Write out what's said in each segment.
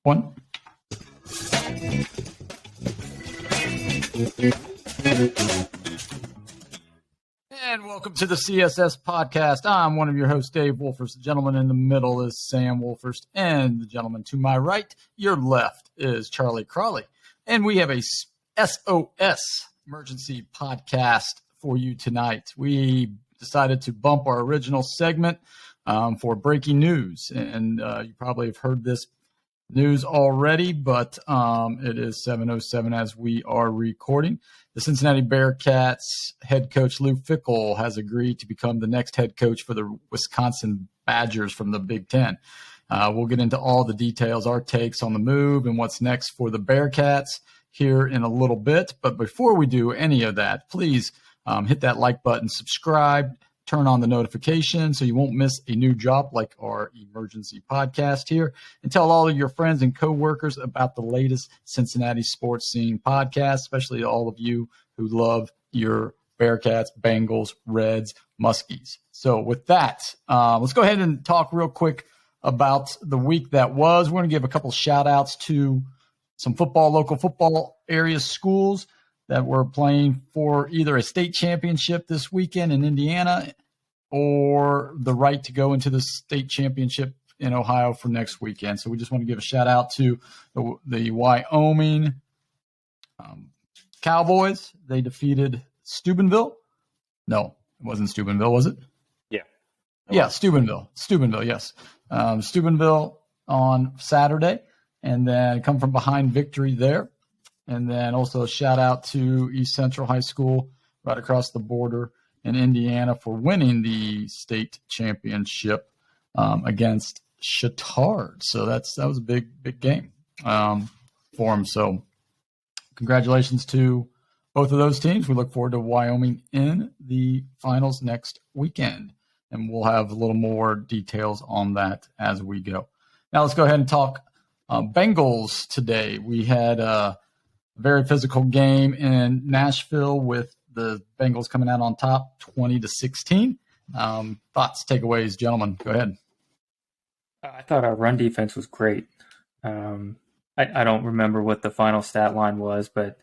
One. And welcome to the CSS podcast. I'm one of your hosts, Dave Wolfers. The gentleman in the middle is Sam Wolfers, and the gentleman to my right, your left, is Charlie Crawley. And we have a SOS emergency podcast for you tonight. We decided to bump our original segment for breaking news, and you probably have heard this news already, but it is 7:07 as we are recording. The Cincinnati Bearcats head coach Luke Fickell has agreed to become the next head coach for the Wisconsin Badgers from the Big Ten. We'll get into all the details, our takes on the move, and what's next for the Bearcats here in a little bit. But before we do any of that, please hit that like button, subscribe, turn on the notification so you won't miss a new drop like our emergency podcast here, and tell all of your friends and coworkers about the latest Cincinnati sports scene podcast, especially all of you who love your Bearcats, Bengals, Reds, Muskies. So with that, let's go ahead and talk real quick about the week that was. We're going to give a couple shout outs to some local football area schools that were playing for either a state championship this weekend in Indiana or the right to go into the state championship in Ohio for next weekend. So we just want to give a shout out to the Wyoming Cowboys. They defeated Steubenville. No, it wasn't Steubenville, was it? Yeah, Steubenville. Yes. Steubenville on Saturday, and then come from behind victory there. And then also a shout out to East Central High School right across the border in Indiana for winning the state championship against Chittard. So that was a big game for them. So congratulations to both of those teams. We look forward to Wyoming in the finals next weekend, and we'll have a little more details on that as we go. Now let's go ahead and talk Bengals today. We had a very physical game in Nashville with the Bengals coming out on top 20-16. Thoughts, takeaways, gentlemen, go ahead. I thought our run defense was great. I don't remember what the final stat line was, but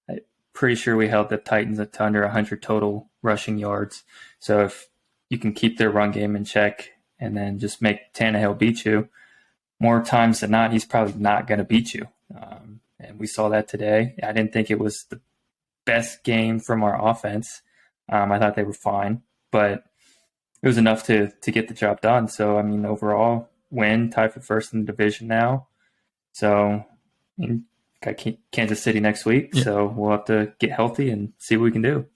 I'm pretty sure we held the Titans to under 100 total rushing yards. So if you can keep their run game in check and then just make Tannehill beat you, more times than not, he's probably not going to beat you. And we saw that today. I didn't think it was the best game from our offense. I thought they were fine, but it was enough to get the job done. So, I mean, overall, win, tied for first in the division now. So, got Kansas City next week. Yeah. So we'll have to get healthy and see what we can do.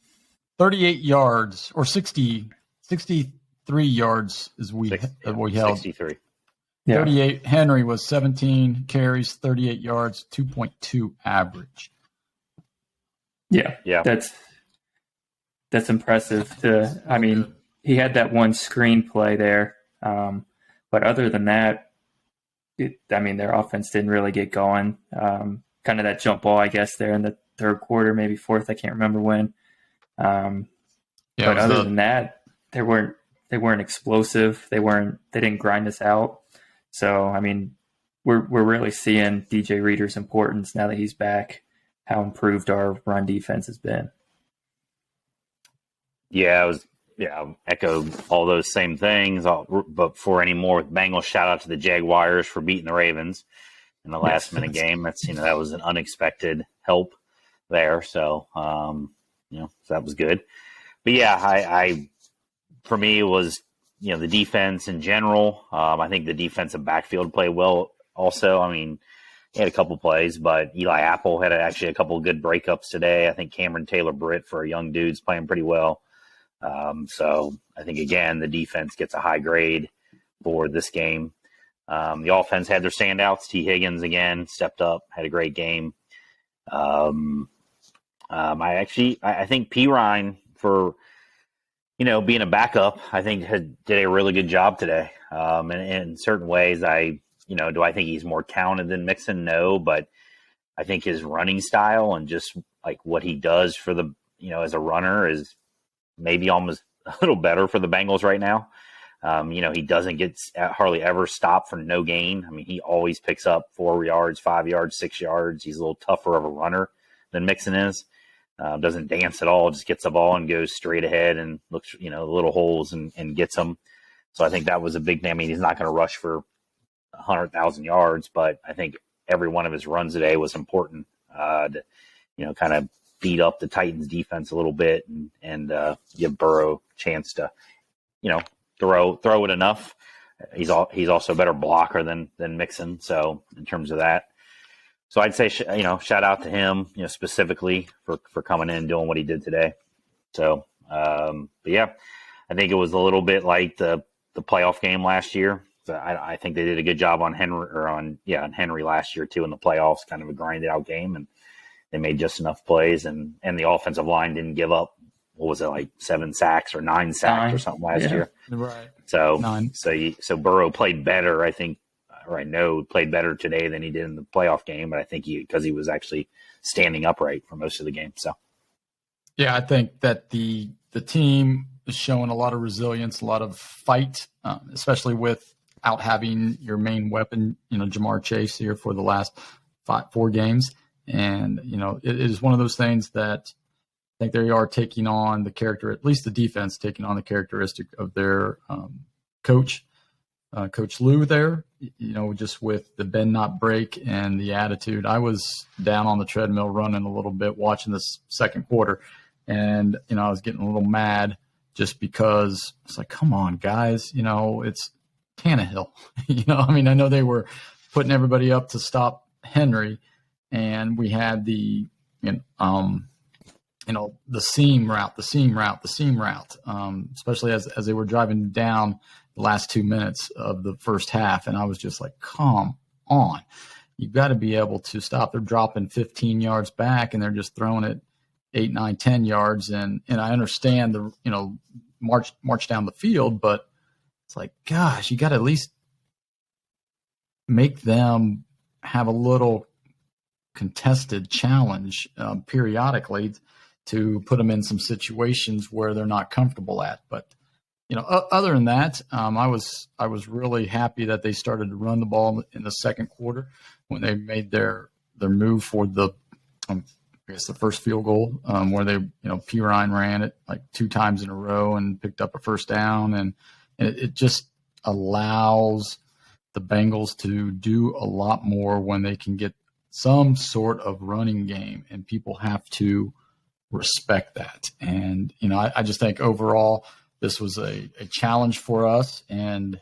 38 yards or 63 yards is we held. 63. Yeah. 38. Henry was 17 carries, 38 yards, 2.2 average. Yeah. That's impressive. He had that one screen play there, but other than that, their offense didn't really get going. Kind of that jump ball, I guess, there in the third quarter, maybe fourth. I can't remember when. But other than that, they weren't explosive. They didn't grind us out. So, I mean, we're really seeing DJ Reader's importance now that he's back, how improved our run defense has been. Yeah, echo all those same things. But before any more with Bengals, shout out to the Jaguars for beating the Ravens in the last minute game. That was an unexpected help there. So, so that was good. But yeah, for me, it was, the defense in general. I think the defensive backfield played well also. I mean, he had a couple plays, but Eli Apple had actually a couple of good breakups today. I think Cameron Taylor-Britt, for a young dude, is playing pretty well. So I think, again, the defense gets a high grade for this game. The offense had their standouts. T. Higgins, again, stepped up, had a great game. I think P. Ryan, for being a backup, I think did a really good job today. And in certain ways, do I think he's more talented than Mixon? No, but I think his running style and just like what he does for the, as a runner is maybe almost a little better for the Bengals right now. He doesn't get hardly ever stopped for no gain. I mean, he always picks up 4 yards, 5 yards, 6 yards. He's a little tougher of a runner than Mixon is. Doesn't dance at all, just gets the ball and goes straight ahead and looks, little holes and gets them. So I think that was a big thing. I mean, he's not going to rush for 100,000 yards, but I think every one of his runs today was important to, kind of beat up the Titans defense a little bit and give Burrow a chance to, throw it enough. He's also a better blocker than Mixon. So in terms of that, so I'd say, shout out to him, specifically for coming in and doing what he did today. So, but yeah, I think it was a little bit like the playoff game last year. So I think they did a good job on Henry last year too in the playoffs, kind of a grinded out game, and they made just enough plays, and the offensive line didn't give up. What was it, like 7 sacks or 9 sacks or something last year? Right. So 9. So Burrow played better, I think, or I know played better today than he did in the playoff game, but I think because he was actually standing upright for most of the game. So yeah, I think that the team is showing a lot of resilience, a lot of fight, especially without having your main weapon, Jamar Chase here for the last 4 games. And, it is one of those things that I think they are taking on the character, at least the defense, taking on the characteristic of their coach, Coach Lou there, just with the bend not break and the attitude. I was down on the treadmill running a little bit, watching this second quarter, and, I was getting a little mad just because it's like, come on, guys, it's Tannehill. I know they were putting everybody up to stop Henry, and we had the seam route, especially as they were driving down the last 2 minutes of the first half. And I was just like, come on, you've got to be able to stop. They're dropping 15 yards back and they're just throwing it 8, 9, 10 yards. And I understand the, march down the field, but it's like, gosh, you got to at least make them have a little contested challenge periodically to put them in some situations where they're not comfortable at. But, other than that, I was really happy that they started to run the ball in the second quarter when they made their move for the first field goal, where they, P. Ryan ran it like 2 times in a row and picked up a first down. And it just allows the Bengals to do a lot more when they can get some sort of running game, and people have to respect that. And, I just think overall this was a challenge for us. And,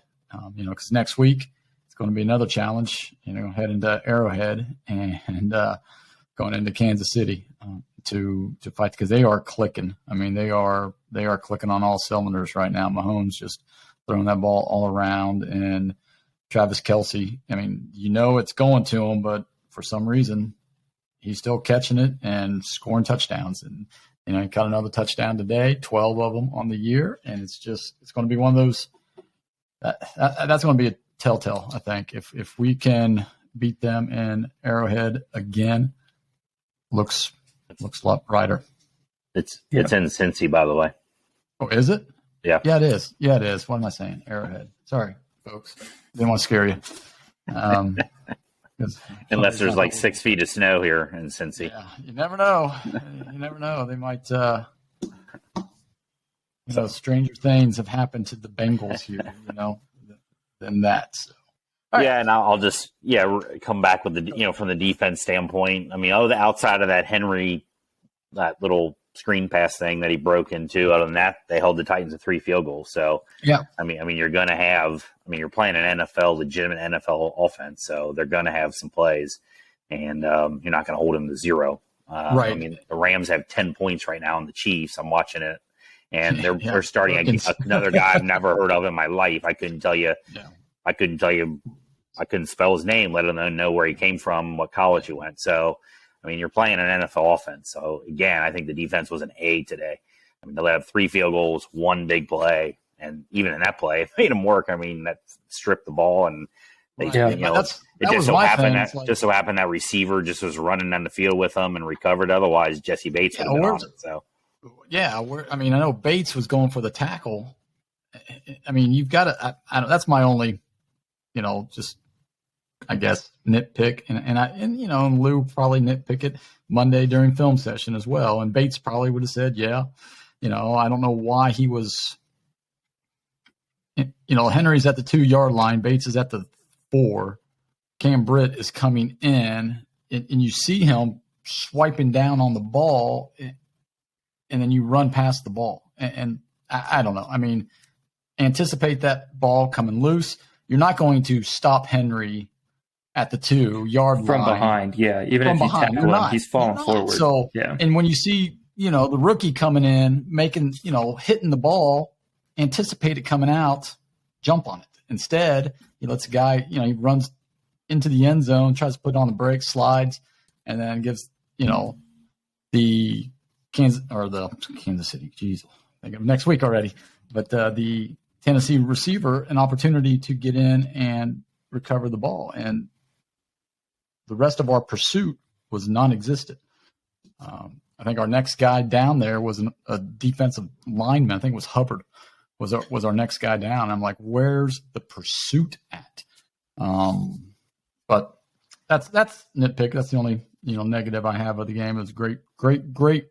because next week it's going to be another challenge, heading to Arrowhead and going into Kansas City to fight, because they are clicking. I mean, they are clicking on all cylinders right now. Mahomes just throwing that ball all around, and Travis Kelce, it's going to him, but for some reason he's still catching it and scoring touchdowns. And, he got another touchdown today, 12 of them on the year. And it's going to be one of those, that's going to be a telltale, I think. If we can beat them in Arrowhead again, looks a lot brighter. It's in Cincy, by the way. Oh, is it? Yeah. Yeah, it is. Yeah, it is. What am I saying? Arrowhead. Sorry, folks. Didn't want to scare you. Unless there's like 6 feet of snow here in Cincy. Yeah, you never know. They might, stranger things have happened to the Bengals here, than that. So. Right. Yeah, and I'll just come back with the from the defense standpoint. I mean, the outside of that Henry, that little screen pass thing that he broke into. Other than that, they held the Titans to 3 field goals. So yeah, I mean, you're going to have. I mean, you're playing an legitimate NFL offense, so they're going to have some plays, and you're not going to hold them to 0. Right. I mean, the Rams have 10 points right now on the Chiefs. I'm watching it, and they're starting another guy I've never heard of in my life. I couldn't tell you. Yeah. I couldn't spell his name, let alone know where he came from, what college he went. So, I mean, you're playing an NFL offense. So, again, I think the defense was an A today. I mean, they let up 3 field goals, 1 big play, and even in that play, it made them work. I mean, that stripped the ball, and they, just so happened that receiver just was running down the field with them and recovered. Otherwise, Jesse Bates would have been on it. So, I know Bates was going for the tackle, I mean, you've got to. I don't. That's my only, just I guess nitpick, and Lou probably nitpick it Monday during film session as well, and Bates probably would have said, yeah, I don't know why he was. Henry's at the 2-yard line, Bates is at the 4. Cam Britt is coming in, and you see him swiping down on the ball, and then you run past the ball. And I don't know. I mean, anticipate that ball coming loose. You're not going to stop Henry at the 2-yard line. From behind, yeah. Even if you tackle him, he's falling forward. So, yeah. And when you see, the rookie coming in, making, hitting the ball, anticipate it coming out, jump on it. Instead, he lets a guy, he runs into the end zone, tries to put on the brakes, slides, and then gives, the Kansas City, geez, I think of next week already, but the Tennessee receiver an opportunity to get in and recover the ball. And the rest of our pursuit was non-existent. I think our next guy down there was a defensive lineman. I think it was Hubbard was our next guy down. I'm like, where's the pursuit at? But that's nitpick. That's the only negative I have of the game. It was great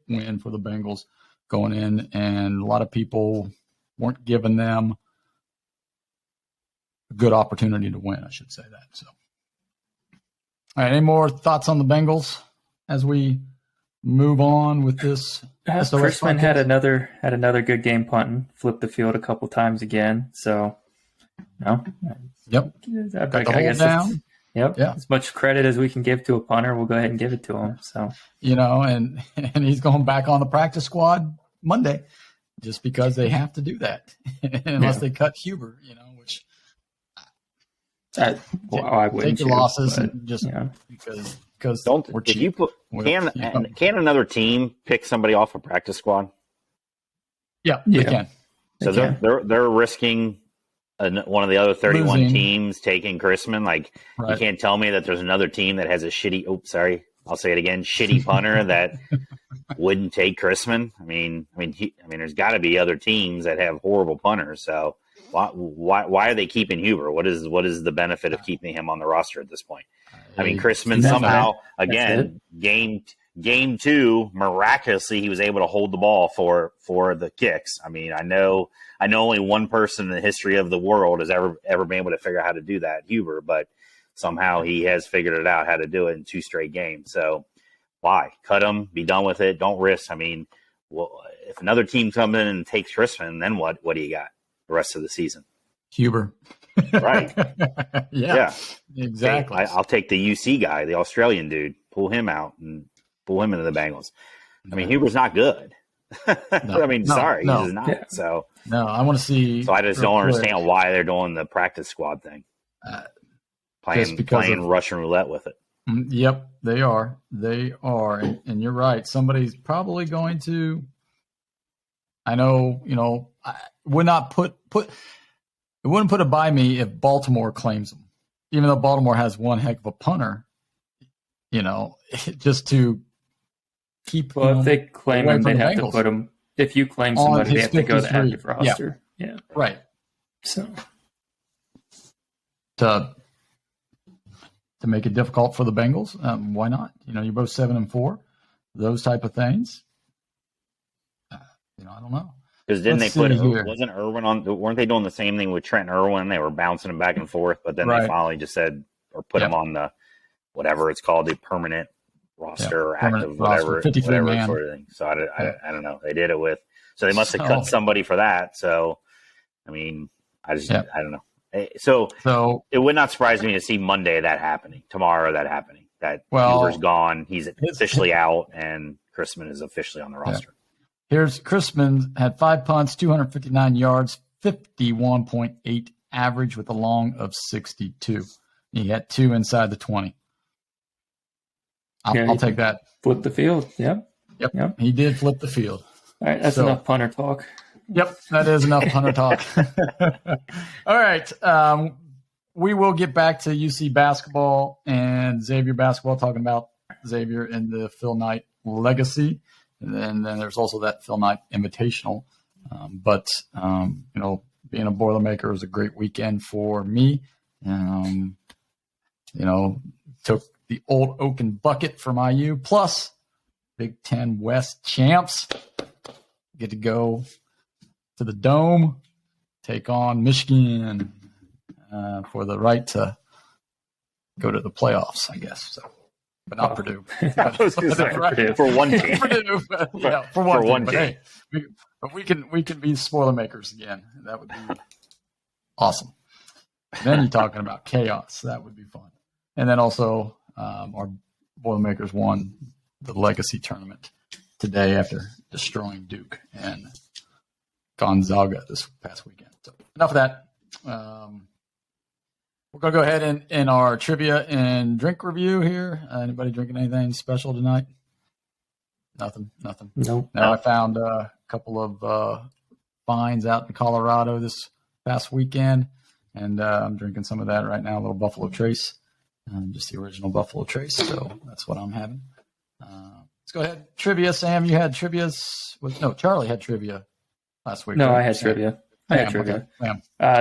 win for the Bengals going in, and a lot of people weren't giving them a good opportunity to win. I should say that. So, all right, any more thoughts on the Bengals as we move on with this? Chrisman had another good game punting, flipped the field a couple times again. So, no. Yep. I guess down. Yep. Yeah. As much credit as we can give to a punter, we'll go ahead and give it to him. So, and he's going back on the practice squad Monday just because they have to do that unless they cut Huber, which I wouldn't take your losses and just because don't we're if cheap. you put can another team pick somebody off a practice squad? Yeah, they can. So they're risking one of the other 31 losing teams taking Chrisman. Like, you can't tell me that there's another team that has a shitty punter that wouldn't take Chrisman. I mean, there's got to be other teams that have horrible punters. So why are they keeping Huber? What is the benefit of keeping him on the roster at this point? I mean, Chrisman somehow again game 2 miraculously he was able to hold the ball for the kicks. I mean, I know only one person in the history of the world has ever been able to figure out how to do that, Huber, but somehow he has figured it out how to do it in 2 straight games. So why cut him? Be done with it. Don't risk. I mean, if another team comes in and takes Chrisman, then what? What do you got the rest of the season? Huber. Right. Yeah. Exactly. I'll take the UC guy, the Australian dude, pull him out and pull him into the Bengals. I mean, Huber's not good. He's not. Yeah. So no, I want to see. So I just don't understand why they're doing the practice squad thing. Playing Russian roulette with it. Yep, they are. And you're right. Somebody's probably going to. I know. I would not put. It wouldn't put it by me if Baltimore claims him, even though Baltimore has one heck of a punter. Just to keep. Well, if they claim him, they have to put him. If you claim somebody, they have to go to the active roster. Yeah. Right. So to make it difficult for the Bengals, why not? You're both 7-4. Those type of things. I don't know. Because didn't they put wasn't Irwin on? Weren't they doing the same thing with Trent Irwin? They were bouncing him back and forth, but then they finally just said or put him on the whatever it's called, the permanent roster or active whatever sort of thing. So I don't know. They did it with so they must have cut somebody for that. So I mean, I don't know. So it would not surprise me to see Monday that happening, tomorrow that happening. That Huber's gone, he's officially out, and Chrisman is officially on the roster. Here's Chrisman had 5 punts, 259 yards, 51.8 average with a long of 62. He had 2 inside the 20. I'll take that. Flip the field. Yep. He did flip the field. All right, that's enough punter talk. Yep, that is enough punter talk. All right. We will get back to UC basketball and Xavier basketball, talking about Xavier and the Phil Knight legacy. And then there's also that Phil Knight Invitational. But being being a Boilermaker was a great weekend for me. Took the old Oaken bucket from IU, plus Big Ten West champs. Get to go to the Dome, take on Michigan for the right to go to the playoffs, I guess. So, but not Purdue. I was gonna say, for one team. Purdue, for one team. But hey, we can be Boilermakers again. That would be awesome. Then you're talking about chaos. That would be fun. And then also, our Boilermakers won the Legacy tournament today after destroying Duke and Gonzaga this past weekend. So enough of that. We're going to go ahead in our trivia and drink review here. Anybody drinking anything special tonight? Nothing. Nope. Now I found a couple of finds out in Colorado this past weekend, and I'm drinking some of that right now, a little Buffalo Trace, just the original Buffalo Trace. So that's what I'm having. Let's go ahead. Trivia, Sam, you had trivias. Charlie had trivia last week. No, right? I had trivia. Okay.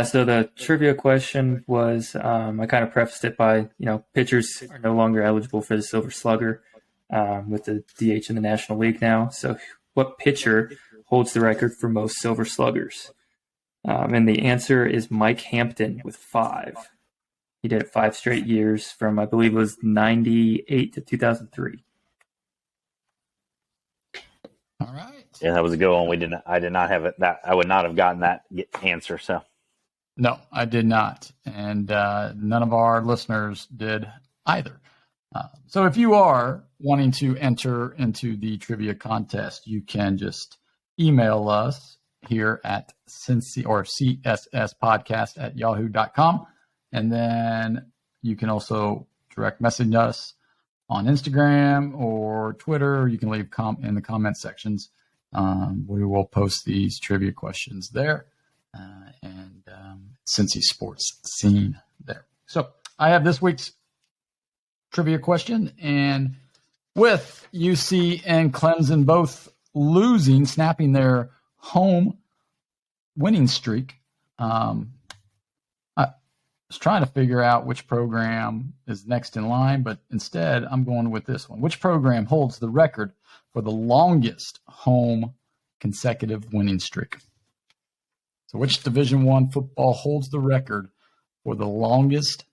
So the trivia question was, I kind of prefaced it by, pitchers are no longer eligible for the Silver Slugger with the DH in the National League now. So what pitcher holds the record for most Silver Sluggers? And the answer is Mike Hampton with 5. He did it 5 straight years from, I believe it was 98 to 2003. All right. Yeah, that was a good one. I did not have it. That I would not have gotten that answer. So, no, I did not, and none of our listeners did either. So, if you are wanting to enter into the trivia contest, you can just email us here at Cincy or csspodcast@yahoo.com, and then you can also direct message us on Instagram or Twitter. You can leave in the comment sections. We will post these trivia questions there and Cincy Sports Scene there. So I have this week's trivia question, and with UC and Clemson both snapping their home winning streak, I was trying to figure out which program is next in line, but instead I'm going with this one. Which program holds the record for the longest home consecutive winning streak? So which Division I football holds the record for the longest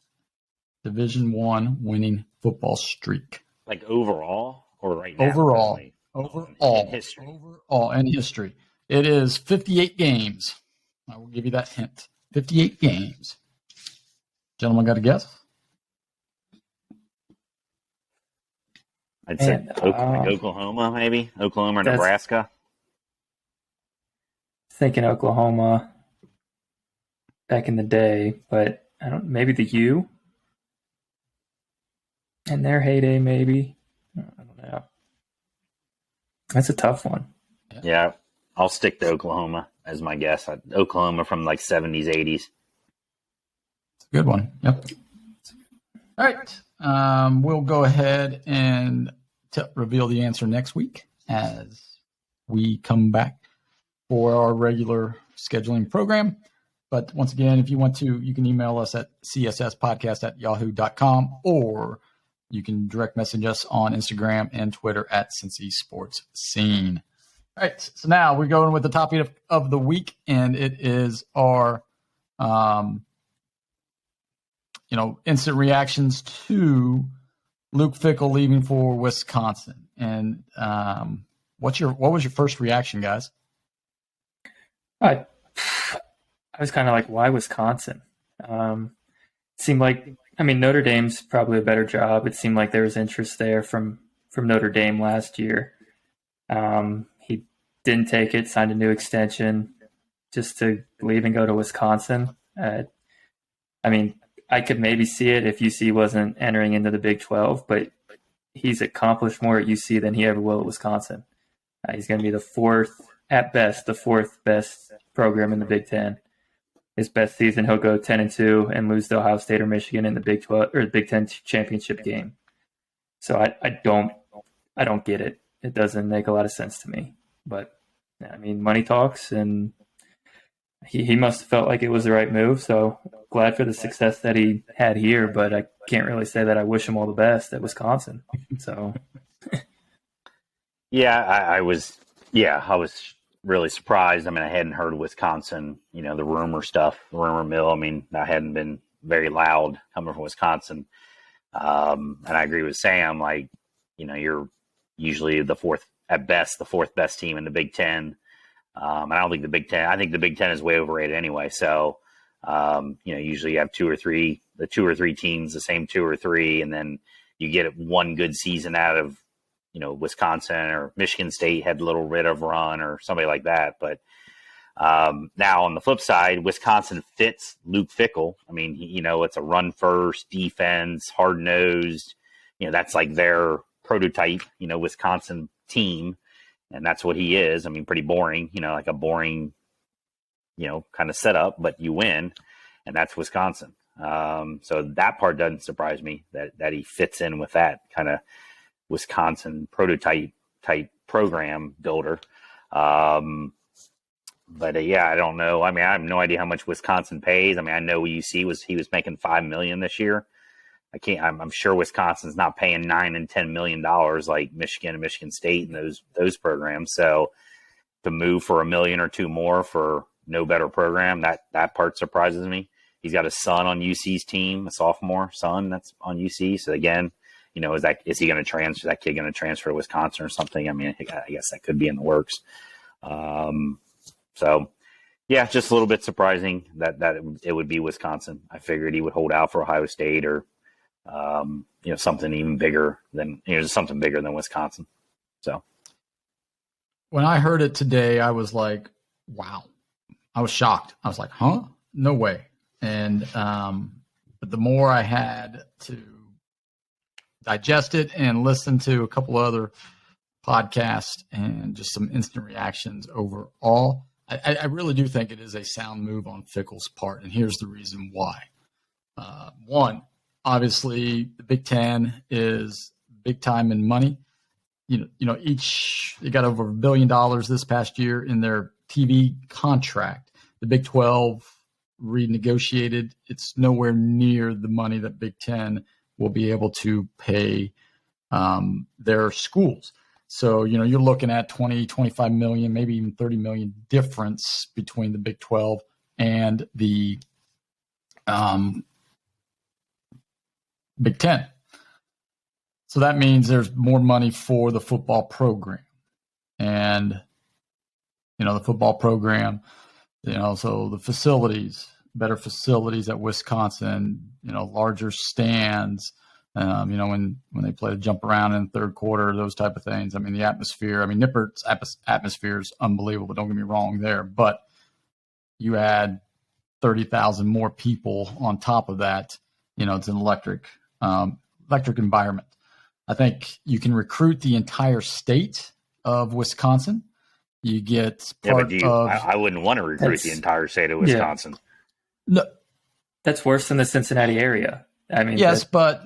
Division I winning football streak? Like overall or right now? Overall. In history. Overall in history. It is 58 games. I will give you that hint. 58 games. Gentlemen, got a guess? I'd say Oklahoma, maybe. Oklahoma or Nebraska. Thinking Oklahoma back in the day, but maybe the U in their heyday, maybe. I don't know. That's a tough one. Yeah, I'll stick to Oklahoma as my guess. Oklahoma from like 70s, 80s. It's a good one. Yep. All right. We'll go ahead and reveal the answer next week as we come back for our regular scheduling program. But once again, if you want to, you can email us at csspodcast@yahoo.com, or you can direct message us on Instagram and Twitter at Cincy Sports Scene. All right. So now we're going with the topic of the week, and it is our instant reactions to Luke Fickell leaving for Wisconsin. And what was your first reaction, guys? I was kind of like, why Wisconsin? Seemed like, Notre Dame's probably a better job. It seemed like there was interest there from Notre Dame last year. He didn't take it, signed a new extension just to leave and go to Wisconsin. I could maybe see it if UC wasn't entering into the Big 12, but he's accomplished more at UC than he ever will at Wisconsin. He's going to be the fourth best program in the Big 10. His best season, he'll go 10-2 and lose to Ohio State or Michigan in the Big 12 or the Big 10 championship game. So I don't get it. It doesn't make a lot of sense to me. But money talks, and he must have felt like it was the right move. So glad for the success that he had here, but I can't really say that I wish him all the best at Wisconsin. So Yeah, I was really surprised. I mean, I hadn't heard Wisconsin, the rumor stuff, rumor mill. I mean, that hadn't been very loud coming from Wisconsin. And I agree with Sam. Like, you're usually at best, the fourth best team in the Big Ten. And I don't think I think the Big Ten is way overrated anyway. So, usually you have the two or three teams, the same two or three, and then you get one good season out of, Wisconsin or Michigan State had a little bit of run or somebody like that. But now on the flip side, Wisconsin fits Luke Fickell. I mean, it's a run first defense, hard nosed. That's like their prototype, Wisconsin team. And that's what he is. I mean, pretty boring, like a boring, kind of setup, but you win. And that's Wisconsin. So that part doesn't surprise me that he fits in with that kind of Wisconsin prototype type program builder. But yeah, I don't know. I mean, I have no idea how much Wisconsin pays. I mean, I know he was making $5 million this year. I'm sure Wisconsin's not paying $9 and $10 million like Michigan and Michigan State and those programs. So to move for $1 million or two more for no better program, that part surprises me. He's got a son on UC's team, a sophomore son that's on UC. So again, is he going to transfer? That kid going to transfer to Wisconsin or something? I mean, I guess that could be in the works. So yeah, just a little bit surprising that it would be Wisconsin. I figured he would hold out for Ohio State or something even bigger than something bigger than Wisconsin. So when I heard it today, I was like, wow. I was shocked. I was like, huh? No way. And but the more I had to digest it and listen to a couple other podcasts and just some instant reactions overall, I really do think it is a sound move on Fickell's part. And here's the reason why. One, obviously the Big Ten is big time in money. They got over $1 billion this past year in their TV contract. The Big 12 renegotiated. It's nowhere near the money that Big Ten will be able to pay their schools. So, you're looking at 20, 25 million, maybe even 30 million difference between the Big 12 and the Big Ten. So that means there's more money for the football program. And, the football program, so the facilities, better facilities at Wisconsin, larger stands, when they play to jump around in the third quarter, those type of things. I mean, the atmosphere, Nippert's atmosphere is unbelievable. Don't get me wrong there, but you add 30,000 more people on top of that. It's an electric environment. I think you can recruit the entire state of Wisconsin. You get part of. I wouldn't want to recruit the entire state of Wisconsin. Yeah. No, that's worse than the Cincinnati area. I mean, yes, but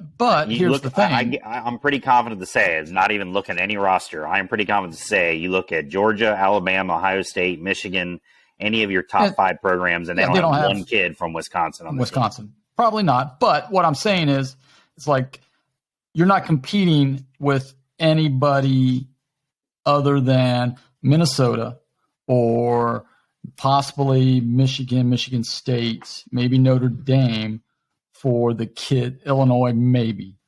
here's the thing. I'm pretty confident to say, it's not even looking at any roster. I am pretty confident to say you look at Georgia, Alabama, Ohio State, Michigan, any of your top five programs, and they don't have one kid from Wisconsin on the Wisconsin. Team. Probably not. But what I'm saying is, it's like you're not competing with anybody other than Minnesota or possibly Michigan State, maybe Notre Dame for the kid, Illinois maybe,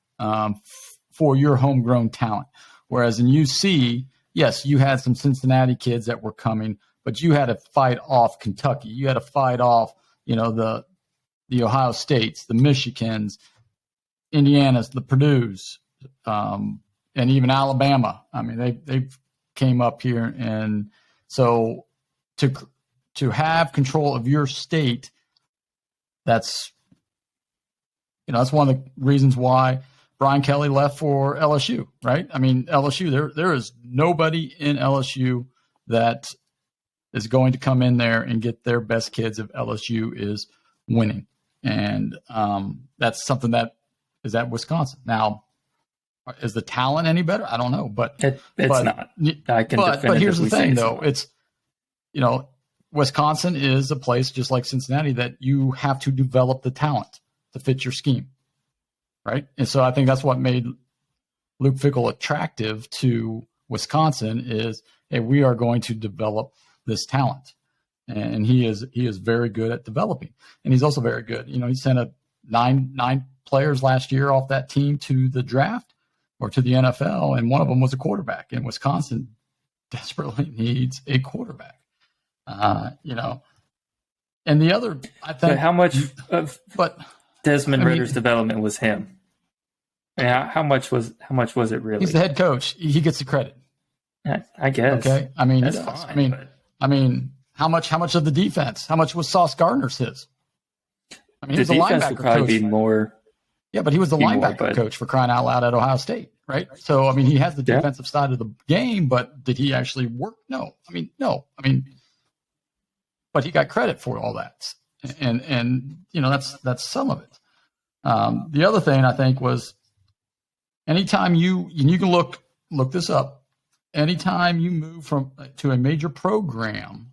for your homegrown talent. Whereas in UC, yes, you had some Cincinnati kids that were coming, but you had to fight off Kentucky. You had to fight off, the Ohio States, the Michigans, Indiana's, the Purdue's, and even Alabama. I mean, they came up here, and so to have control of your state, that's one of the reasons why Brian Kelly left for LSU, right? I mean, LSU, there is nobody in LSU that is going to come in there and get their best kids if LSU is winning. And that's something that is at Wisconsin. Now, is the talent any better? I don't know, but it's not. I can but here's the thing, though. It's, Wisconsin is a place just like Cincinnati that you have to develop the talent to fit your scheme, right? And so I think that's what made Luke Fickell attractive to Wisconsin is, hey, we are going to develop this talent. And he is very good at developing. And he's also very good. He sent nine players last year off that team to the draft or to the NFL, and one of them was a quarterback. And Wisconsin desperately needs a quarterback. And the other, I think. But how much of Desmond Ritter's development was him? How much was it really? He's the head coach. He gets the credit. I guess. Okay. I mean, that's fine. I mean, how much of the defense? How much was Sauce Gardner's his? I mean, he was the a defense linebacker would probably coach. be more. Yeah, but he was the linebacker coach for crying out loud at Ohio State, right? So, I mean, he has the defensive side of the game, but did he actually work? No. No. But he got credit for all that, and that's some of it. The other thing I think was, anytime you can look this up, anytime you move to a major program,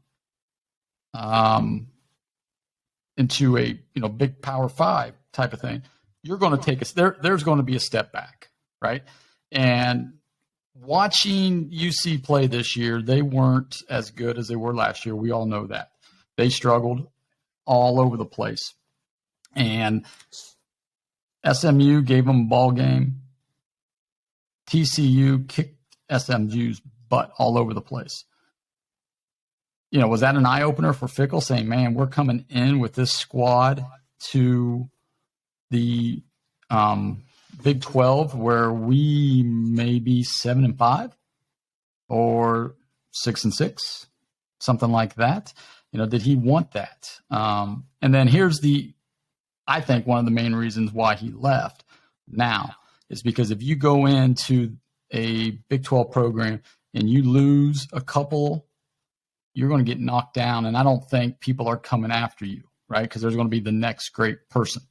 into a big Power 5 type of thing, you're going to take there's going to be a step back, right? And watching UC play this year, they weren't as good as they were last year. We all know that. They struggled all over the place. And SMU gave them a ball game. TCU kicked SMU's butt all over the place. Was that an eye-opener for Fickell, saying, man, we're coming in with this squad to the Big 12 where we may be 7-5 or 6-6, something like that? Did he want that? And then here's I think one of the main reasons why he left now is because if you go into a Big 12 program and you lose a couple, you're going to get knocked down. And I don't think people are coming after you, right? Because there's going to be the next great person.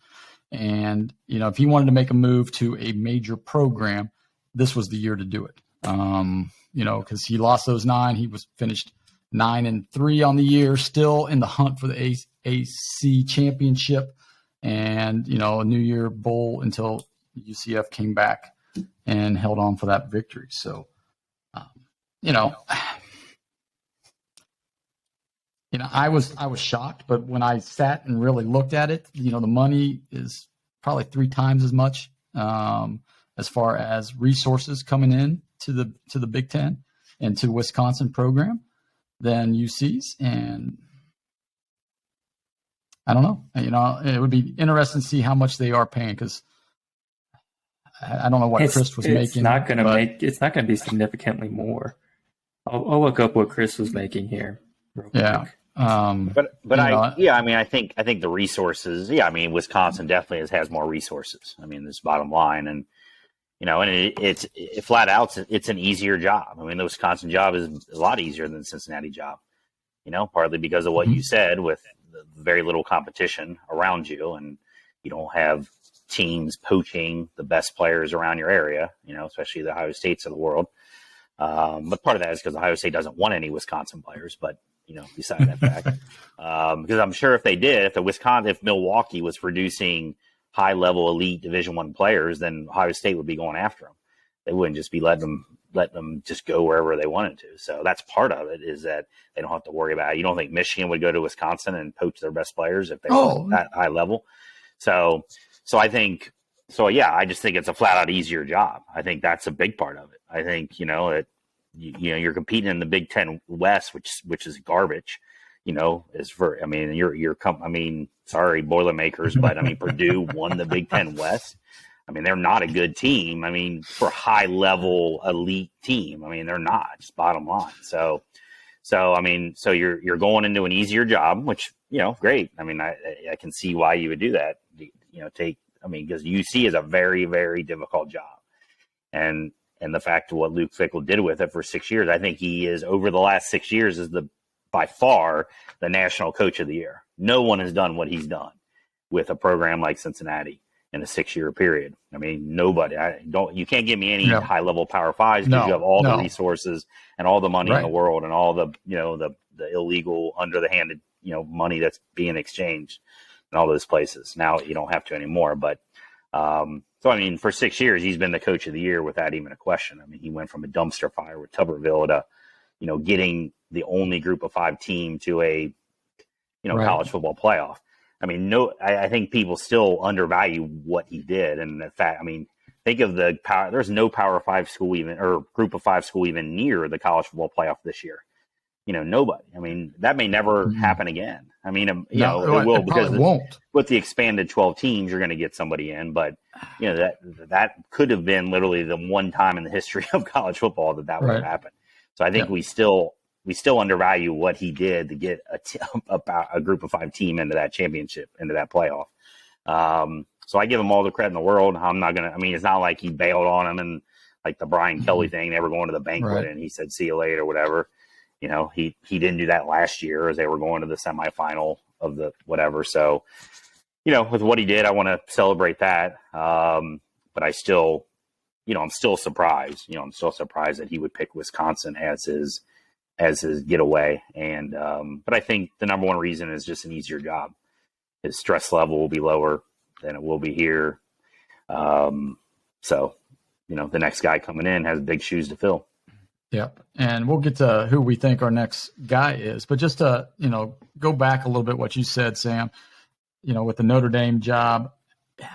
And, if he wanted to make a move to a major program, this was the year to do it. Because he lost those 9. He was finished 9-3 on the year, still in the hunt for the AC championship and, a New Year bowl until UCF came back and held on for that victory. So, I was shocked, but when I sat and really looked at it, the money is probably 3 times as much as far as resources coming in to the Big Ten and to the Wisconsin program than UC's. And I don't know. It would be interesting to see how much they are paying, because I don't know what Chris was making. It's not going to be significantly more. I'll look up what Chris was making here. Real quick. I think the resources. Wisconsin definitely has more resources. This bottom line, and it's flat out. It's an easier job. The Wisconsin job is a lot easier than the Cincinnati job. Partly because of what you said, with very little competition around you, and you don't have teams poaching the best players around your area. Especially the Ohio States of the world. But part of that is because Ohio State doesn't want any Wisconsin players, but beside that fact, because I'm sure if they did, if Milwaukee was producing high level elite Division I players, then Ohio State would be going after them. They wouldn't just be letting them just go wherever they wanted to. So that's part of it, is that they don't have to worry about it. You don't think Michigan would go to Wisconsin and poach their best players if they were that high level? So I just think it's a flat out easier job. I think that's a big part of it. I think, you're competing in the Big Ten West, which is garbage, sorry, Boilermakers, but Purdue won the Big Ten West. They're not a good team. For high level elite team, they're not, just bottom line. So you're going into an easier job, which, great. I can see why you would do that. Because UC is a very, very difficult job. And the fact of what Luke Fickell did with it for 6 years, I think he is, over the last 6 years, is by far the national coach of the year. No one has done what he's done with a program like Cincinnati in a 6-year period. Nobody. You can't give me any high level Power 5s, because you have all the resources and all the money in the world and all the the illegal, under the handed, money that's being exchanged in all those places. Now you don't have to anymore. But so, I mean, for 6 years, he's been the coach of the year without even a question. I mean, he went from a dumpster fire with Tuberville to, getting the only group of 5 team to a, Right. college football playoff. I mean, I think people still undervalue what he did. And the fact, I mean, think of the power. There's no Power 5 school even, or group of 5 school even near the college football playoff this year. Nobody. I mean, that may never happen again. I mean, it will, because won't. With the expanded 12 teams, you're going to get somebody in. But that could have been literally the one time in the history of college football that would have happened. So I think we still undervalue what he did to get a group of 5 team into that championship, into that playoff. So I give him all the credit in the world. I'm not going to, I mean, it's not like he bailed on him and like the Brian Kelly thing, they were going to the banquet and he said, see you later, or whatever. He didn't do that last year as they were going to the semifinal of the whatever. So, with what he did, I want to celebrate that. But I still, I'm still surprised. I'm still surprised that he would pick Wisconsin as his getaway. And but I think the number one reason is just an easier job. His stress level will be lower than it will be here. So, the next guy coming in has big shoes to fill. Yep. And we'll get to who we think our next guy is. But just to, go back a little bit what you said, Sam, with the Notre Dame job, I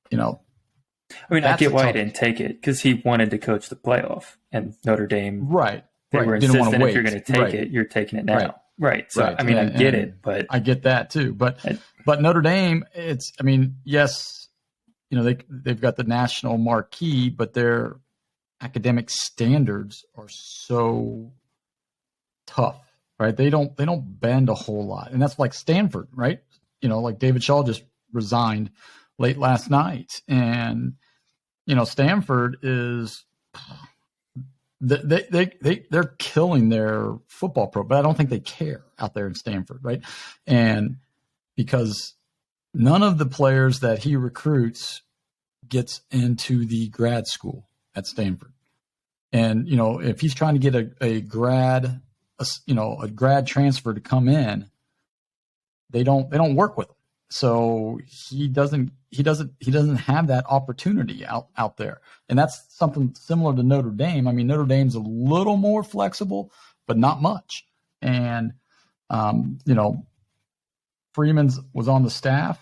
mean, I get why he didn't take it, because he wanted to coach the playoff, and Notre Dame, they were insistent if you're going to take it, you're taking it now. Right. So, I mean, I get it, but I get that too. But Notre Dame, yes, they've got the national marquee, but their academic standards are so tough, right? They don't bend a whole lot. And that's like Stanford, right? Like David Shaw just resigned late last night. And, Stanford is they're killing their football program, but I don't think they care out there in Stanford, right? And because none of the players that he recruits gets into the grad school at Stanford. And, if he's trying to get a grad transfer to come in, they don't work with him. So he doesn't have that opportunity out there. And that's something similar to Notre Dame. I mean, Notre Dame's a little more flexible, but not much. And, Freeman's was on the staff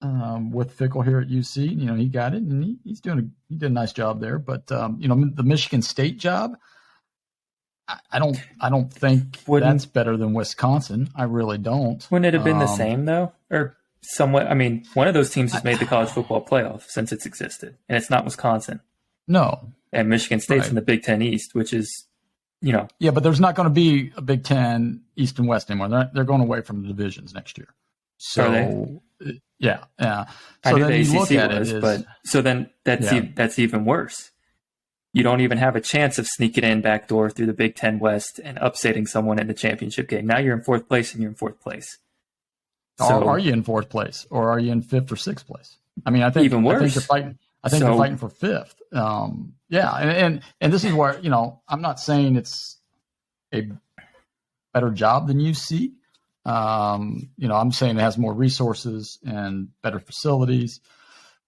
with Fickell here at UC. He got it, and he did a nice job there. But the Michigan State job, I don't think that's better than Wisconsin. I really don't. Wouldn't it have been the same though, or somewhat? I mean, one of those teams has made the college football playoff since it's existed, and it's not Wisconsin. No, and Michigan State's in the Big Ten East, which is, yeah, but there's not going to be a Big Ten East and West anymore. They're going away from the divisions next year. So. Yeah. So I knew the ACC was, but so then that's even worse. You don't even have a chance of sneaking in backdoor through the Big Ten West and upsetting someone in the championship game. Now you're in 4th place, and you're in 4th place. So, are you in 4th place, or are you in 5th or 6th place? I mean, I think even worse. I think you're fighting for 5th. And this is where I'm not saying it's a better job than UC. I'm saying it has more resources and better facilities,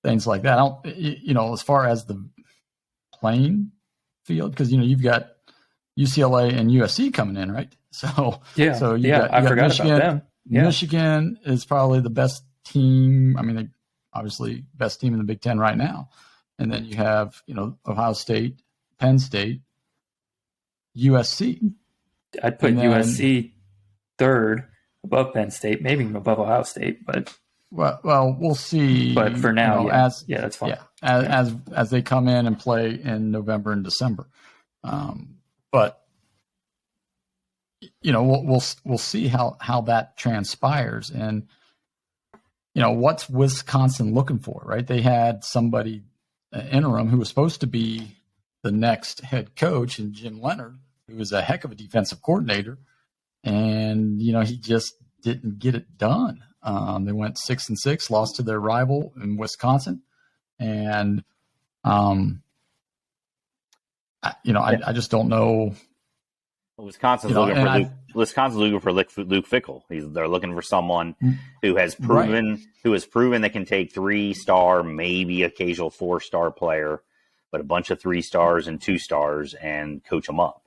things like that. As far as the playing field, because you've got UCLA and USC coming in, right? So you got I forgot Michigan. about them. Yeah. Michigan is probably the best team. I mean, they obviously best team in the Big Ten right now, and then you have Ohio State, Penn State, USC. I'd put USC 3rd. Above Penn State, maybe even above Ohio State, but we'll see. But for now, that's fine. Yeah, as they come in and play in November and December, but we'll see how that transpires, and what's Wisconsin looking for, right? They had somebody interim who was supposed to be the next head coach, and Jim Leonard, who was a heck of a defensive coordinator. And, he just didn't get it done. They went 6-6, lost to their rival in Wisconsin. And, I just don't know Wisconsin's looking for Luke Fickell. They're looking for someone who has proven they can take 3-star, maybe occasional 4-star player, but a bunch of 3 stars and 2 stars and coach them up,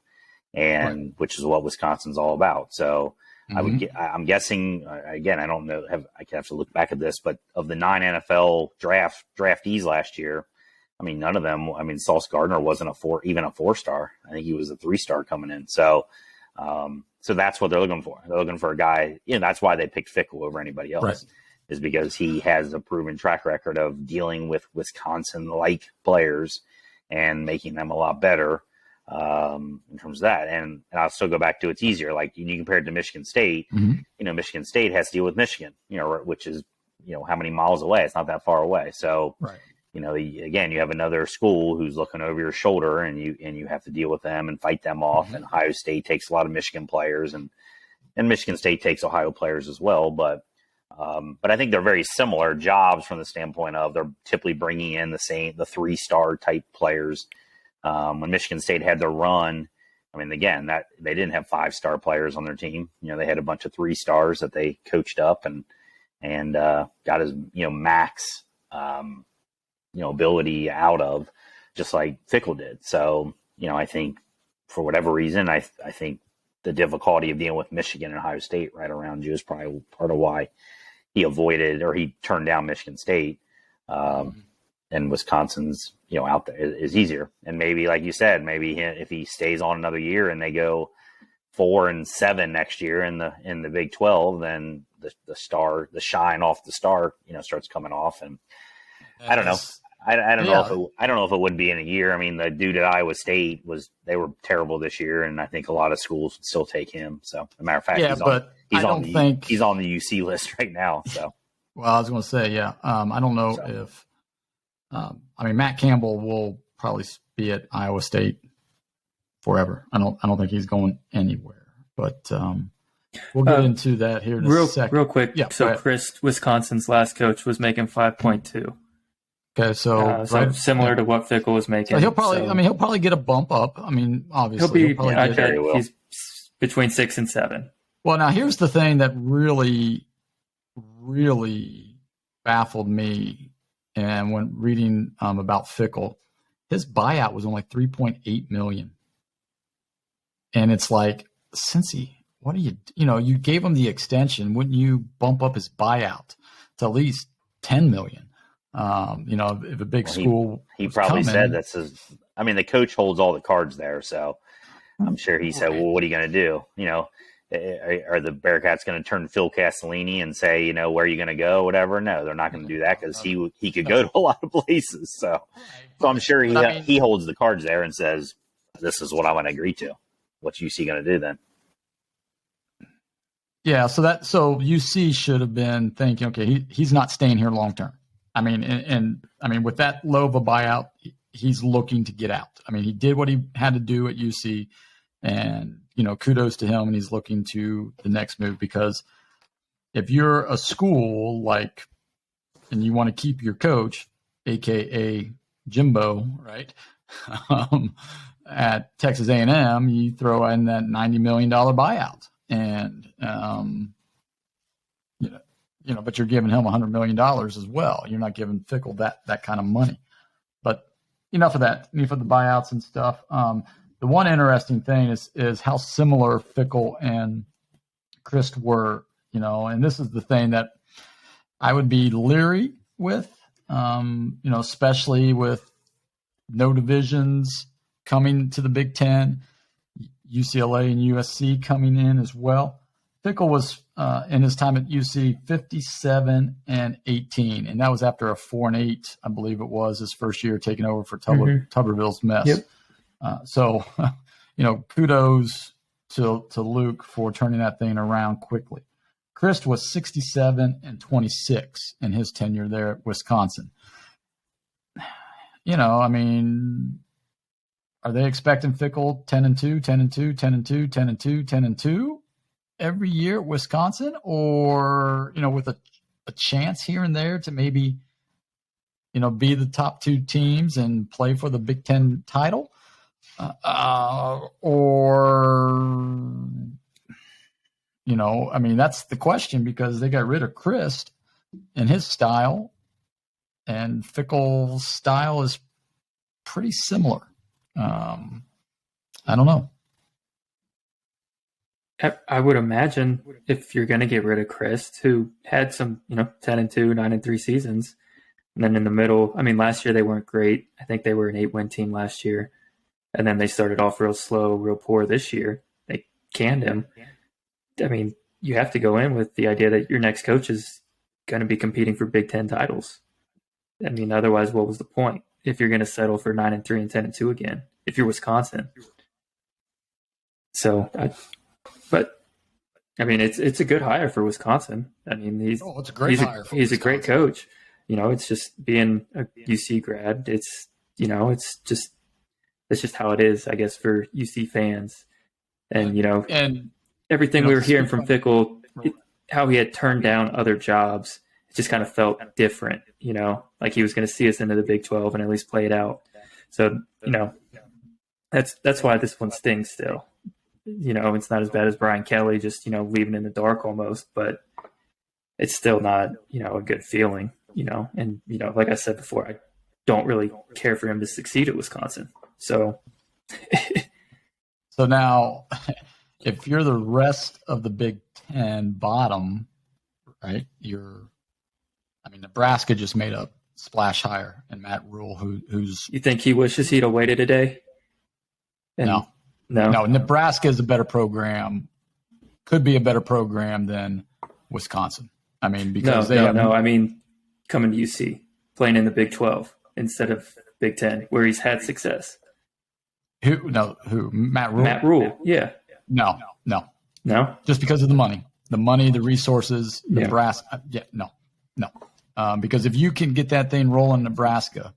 and which is what Wisconsin's all about. So I'm guessing again. I don't know. I have to look back at this, but of the 9 NFL draftees last year, I mean, none of them. I mean, Sauce Gardner wasn't even a 4-star. I think he was a 3-star coming in. So, so that's what they're looking for. They're looking for a guy. That's why they picked Fickell over anybody else, is because he has a proven track record of dealing with Wisconsin-like players and making them a lot better in terms of that. And I'll still go back to it's easier. Like you compare it to Michigan State. Michigan State has to deal with Michigan. Which is how many miles away? It's not that far away. So. Right. Again, you have another school who's looking over your shoulder, and you have to deal with them and fight them off. And Ohio State takes a lot of Michigan players, and Michigan State takes Ohio players as well. But I think they're very similar jobs from the standpoint of they're typically bringing in the 3-star type players. When Michigan State had their run, I mean, again, that they didn't have 5-star players on their team. They had a bunch of 3 stars that they coached up and got his max. Ability out of, just like Fickell did. So, I think for whatever reason, I think the difficulty of dealing with Michigan and Ohio State right around you is probably part of why he avoided or he turned down Michigan State. And Wisconsin's, out there is easier. And maybe, like you said, maybe if he stays on another year and they go 4-7 next year in the Big 12, then the shine off the star, starts coming off. And I don't know. I don't know if it would be in a year. I mean, the dude at Iowa State they were terrible this year, and I think a lot of schools would still take him. So, as a matter of fact, he's on the UC list right now. So, well, I was going to say, I don't know if Matt Campbell will probably be at Iowa State forever. I don't think he's going anywhere. But we'll get into that here in a second. Real quick. Yeah, so Chris, Wisconsin's last coach, was making 5.2. Okay, so similar to what Fickell was making. So he'll probably get a bump up. I mean, obviously, he's between 6 and 7. Well, now here's the thing that really, really baffled me, and when reading about Fickell, his buyout was only $3.8 million, and it's like, Cincy, what are you gave him the extension? Wouldn't you bump up his buyout to at least $10 million? If a big school, he probably said that's his. I mean, the coach holds all the cards there, so I'm sure he said, "Well, what are you going to do? Are the Bearcats going to turn Phil Castellini and say, where are you going to go, whatever?" No, they're not going to do that because he could go to a lot of places. So I'm sure he holds the cards there and says, "This is what I'm going to agree to." What's UC going to do then? Yeah, so UC should have been thinking, okay, he's not staying here long term. I mean, with that low of a buyout, he's looking to get out. I mean, he did what he had to do at UC, and kudos to him. And he's looking to the next move, because if you're a school and you want to keep your coach, aka Jimbo, right, at Texas A&M, you throw in that $90 million buyout, and but you're giving him $100 million as well. You're not giving Fickell that kind of money. But enough of that. Enough of the buyouts and stuff. The one interesting thing is how similar Fickell and Christ were. And this is the thing that I would be leery with. Especially with no divisions coming to the Big Ten, UCLA and USC coming in as well. Fickell was in his time at UC 57-18, and that was after a 4-8, I believe it was, his first year taking over for Tuberville's mess. Yep. Kudos to Luke for turning that thing around quickly. Chris was 67-26 in his tenure there at Wisconsin. Are they expecting Fickell 10-2, 10-2, 10-2, 10-2, 10-2? Every year at Wisconsin, or with a chance here and there to maybe be the top 2 teams and play for the Big Ten title? Or, I mean, that's the question, because they got rid of Christ and his style, and Fickell's style is pretty similar. I don't know. I would imagine if you're going to get rid of Christ, who had some, 10-2, 9-3 seasons, and then in the middle, I mean, last year they weren't great. I think they were an 8-win team last year, and then they started off real slow, real poor this year. They canned him. I mean, you have to go in with the idea that your next coach is going to be competing for Big Ten titles. I mean, otherwise, what was the point if you're going to settle for 9-3 and 10-2 again? If you're Wisconsin, but I mean, it's a good hire for Wisconsin. I mean, it's a great hire. He's a great coach. It's just being a UC grad. It's just how it is, I guess, for UC fans. And and everything we were hearing from Fickell, how he had turned down other jobs, it just kind of felt different. Like he was going to see us into the Big 12 and at least play it out. So that's why this one stings still. It's not as bad as Brian Kelly just, leaving in the dark almost, but it's still not, a good feeling, and, like I said before, I don't really care for him to succeed at Wisconsin. So, so now if you're the rest of the Big Ten bottom, right, Nebraska just made a splash hire, and Matt Rule, who's. You think he wishes he'd have waited a day? No, Nebraska is a better program, could be a better program than Wisconsin. I mean, because I mean, coming to UC, playing in the Big 12 instead of Big 10, where he's had success. Who? Matt Rule? Matt Rule, yeah. No. Just because of the money, the resources, Nebraska. No. Because if you can get that thing rolling in Nebraska,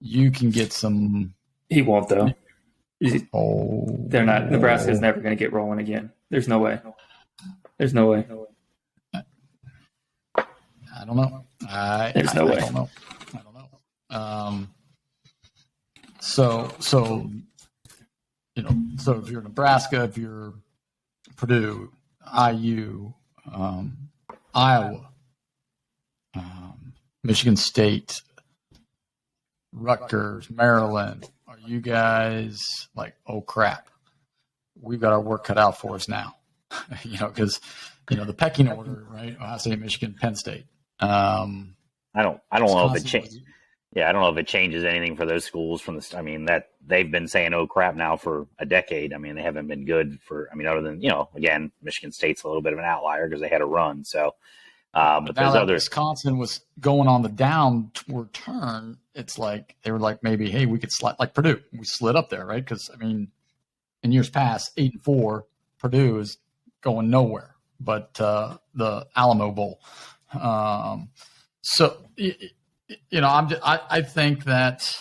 you can get some. He won't, though. They're not. Nebraska's never going to get rolling again. There's no way. I don't know. There's no way. I don't know. So if you're Nebraska, if you're Purdue, IU, Iowa, Michigan State, Rutgers, Maryland, are you guys like, oh crap, we've got our work cut out for us now? Because the pecking order, right? Ohio State, Michigan, Penn State. I don't know if it changes. Yeah, I don't know if it changes anything for those schools that they've been saying "oh crap" now for a decade. I mean, they haven't been good for. Other than again, Michigan State's a little bit of an outlier because they had a run. So, but there's others. Wisconsin was going on the downward turn. It's like they were like, maybe, hey, we could slide like Purdue. We slid up there, right? Because in years past, 8-4, Purdue is going nowhere but the Alamo Bowl. I think that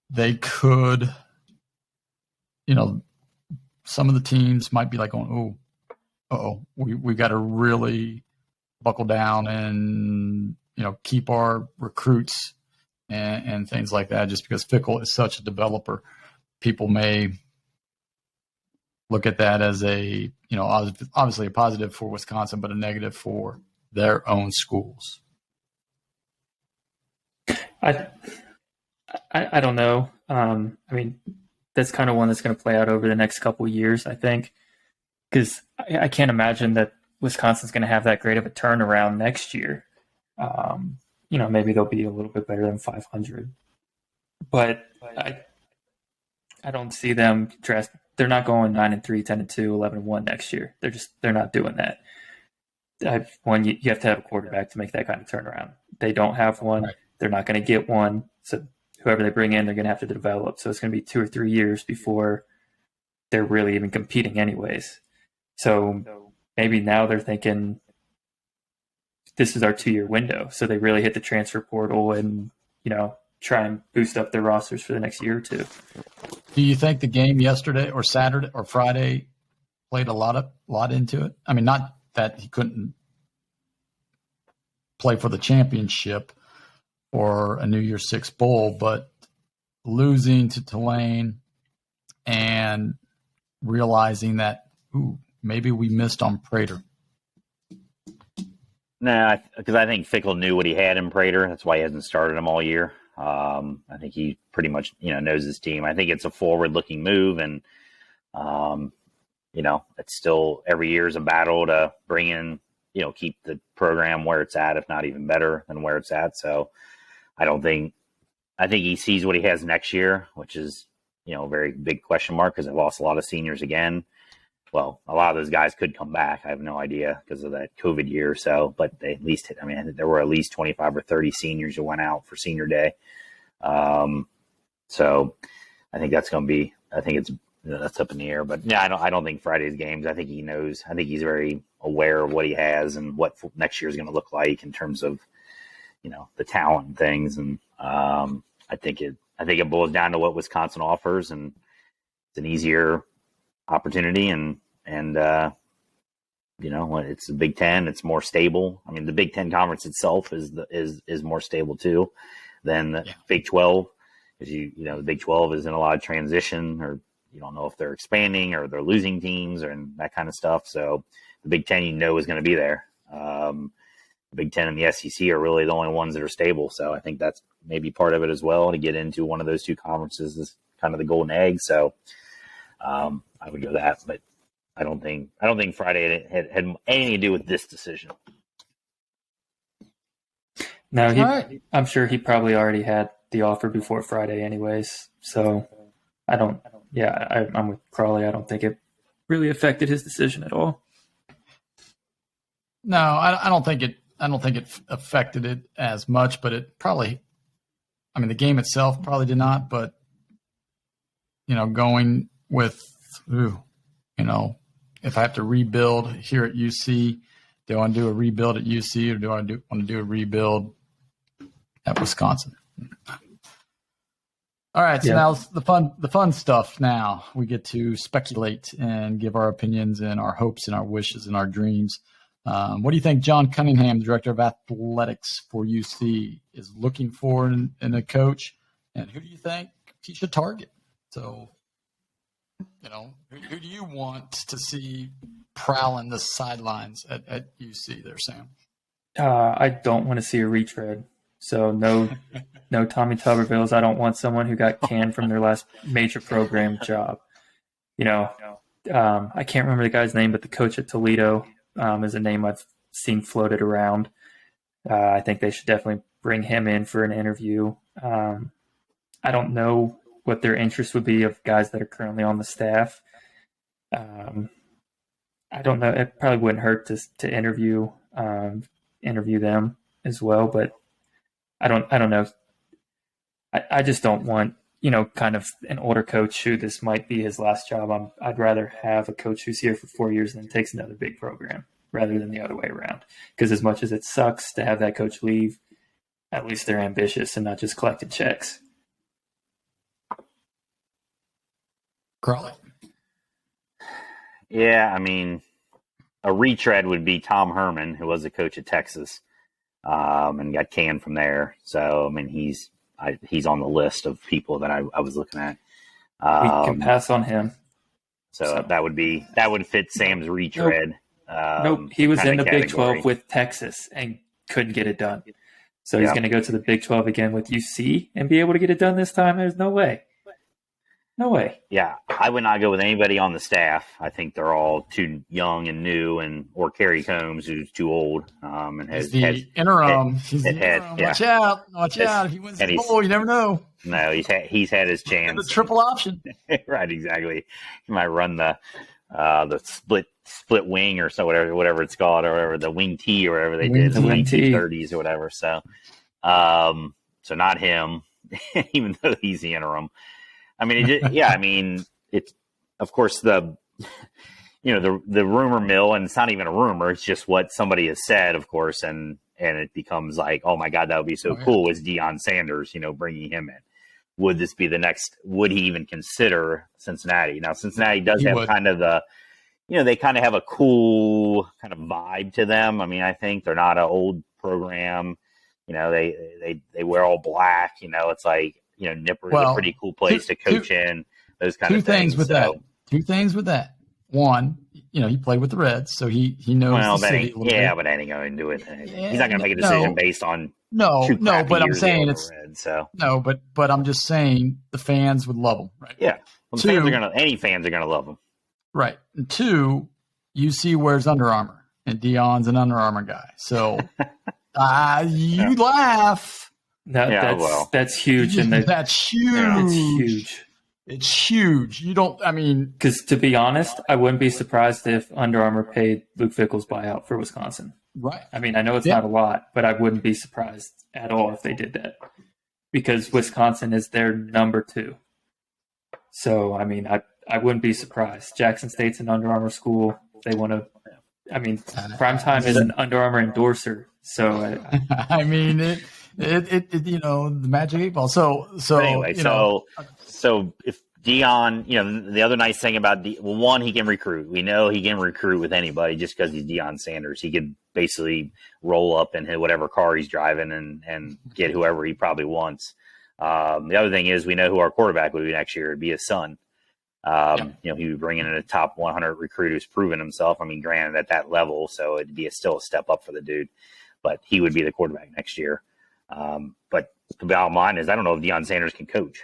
they could, some of the teams might be like going, we got to really buckle down and, keep our recruits and things like that, just because Fickell is such a developer. People may look at that as a, obviously a positive for Wisconsin, but a negative for their own schools. I don't know. That's kind of one that's going to play out over the next couple of years, I think, because I can't imagine that Wisconsin's going to have that great of a turnaround next year. Maybe they'll be a little bit better than 500, but I don't see them dressed. They're not going 9-3, 10-2, 11-1 next year. They're not doing that. You have to have a quarterback to make that kind of turnaround. They don't have one. Right. They're not going to get one. So whoever they bring in, they're going to have to develop. So it's going to be 2 or 3 years before they're really even competing anyways. So maybe now they're thinking this is our 2-year window. So they really hit the transfer portal and, try and boost up their rosters for the next year or two. Do you think the game yesterday or Saturday or Friday played a lot into it? Not that he couldn't play for the championship or a New Year's Six bowl, but losing to Tulane and realizing that, maybe we missed on Prater? No, because I think Fickell knew what he had in Prater. That's why he hasn't started him all year. I think he pretty much, knows his team. I think it's a forward-looking move, and it's still every year is a battle to bring in, keep the program where it's at, if not even better than where it's at. So I think he sees what he has next year, which is, a very big question mark because they've lost a lot of seniors again. Well, a lot of those guys could come back. I have no idea because of that COVID year. So, but they at least, I think there were at least 25 or 30 seniors who went out for senior day. So I think that's going to be, that's up in the air, but yeah, I don't think Friday's games. I think he knows. I think he's very aware of what he has and what next year is going to look like in terms of, the talent and things. And I think it boils down to what Wisconsin offers, and it's an easier opportunity, and it's the Big Ten. It's more stable. I mean, the Big Ten conference itself is more stable too than the Big 12, because the Big 12 is in a lot of transition, or you don't know if they're expanding or they're losing teams and that kind of stuff. So the Big Ten, is going to be there. The Big Ten and the SEC are really the only ones that are stable. So I think that's maybe part of it as well. To get into one of those two conferences is kind of the golden egg. So I would go that, but I don't think Friday had anything to do with this decision. No, I'm sure he probably already had the offer before Friday anyways. So I'm with Crawley. I don't think it really affected his decision at all. No, I don't think it affected it as much, but it probably, the game itself probably did not, but going with, if I have to rebuild here at UC, do I want to do a rebuild at UC, or do I want to do a rebuild at Wisconsin? All right, so now the fun stuff. Now we get to speculate and give our opinions and our hopes and our wishes and our dreams. What do you think John Cunningham, the director of athletics for UC, is looking for in a coach, and who do you think he should target? So, who do you want to see prowling the sidelines at UC there, Sam? I don't want to see a retread. So no Tommy Tubervilles. I don't want someone who got canned from their last major program job. I can't remember the guy's name, but the coach at Toledo is a name I've seen floated around. I think they should definitely bring him in for an interview. I don't know what their interest would be of guys that are currently on the staff. I don't know. It probably wouldn't hurt to interview them as well, but I don't know. I just don't want, kind of an older coach who this might be his last job. I'd rather have a coach who's here for 4 years and then takes another big program rather than the other way around. Because as much as it sucks to have that coach leave, at least they're ambitious and not just collecting checks. Crawley. Yeah, a retread would be Tom Herman, who was a coach at Texas, and got canned from there. So, he's on the list of people that I was looking at. We can pass on him. So that would fit Sam's retread. Nope. He was in the Big 12 with Texas and couldn't get it done. So he's going to go to the Big 12 again with UC and be able to get it done this time. There's no way. No way. Yeah, I would not go with anybody on the staff. I think they're all too young and new, or Kerry Combs, who's too old. And he's the interim. Watch out! If he wins the bowl, you never know. No, he's had his chance. The triple option. Right, exactly. He might run the split wing or so, whatever it's called, or whatever, the wing T or whatever they did, the wing T30s or whatever. So, so not him, even though he's the interim. It's of course the rumor mill, and it's not even a rumor. It's just what somebody has said, of course, and it becomes like, oh my God, that would be so cool. Is Deion Sanders, bringing him in? Would this be the next? Would he even consider Cincinnati? Now, Cincinnati does have kind of the, they kind of have a cool kind of vibe to them. I think they're not an old program. They wear all black. It's like, Nipper is a pretty cool place to coach in. Those kind of things. Two things with that. One, he played with the Reds, so he knows the city a little bit. But that ain't going to do it. He's not going to make a decision based on but I'm saying but I'm just saying the fans would love him, right? Yeah, any fans are going to love him, right? And two, UC wears Under Armour, and Dion's an Under Armour guy, so you laugh. That's huge, and that's huge. It's huge. It's huge. You don't. I mean, because to be honest, I wouldn't be surprised if Under Armour paid Luke Fickell's buyout for Wisconsin. Right. I mean, I know it's not a lot, but I wouldn't be surprised at all if they did that, because Wisconsin is their number 2. So, I mean, I wouldn't be surprised. Jackson State's an Under Armour school. They want to. I mean, Primetime is an Under Armour endorser. So, I mean, it the Magic 8 Ball. So anyway, so if Dion, the other nice thing about one, he can recruit. We know he can recruit with anybody just because he's Deion Sanders. He could basically roll up in whatever car he's driving and get whoever he probably wants. The other thing is we know who our quarterback would be next year. It'd be his son. He would be bringing in a top 100 recruit who's proven himself. I mean, granted at that level, so it'd be still a step up for the dude, but he would be the quarterback next year. But the bottom line is I don't know if Deion Sanders can coach.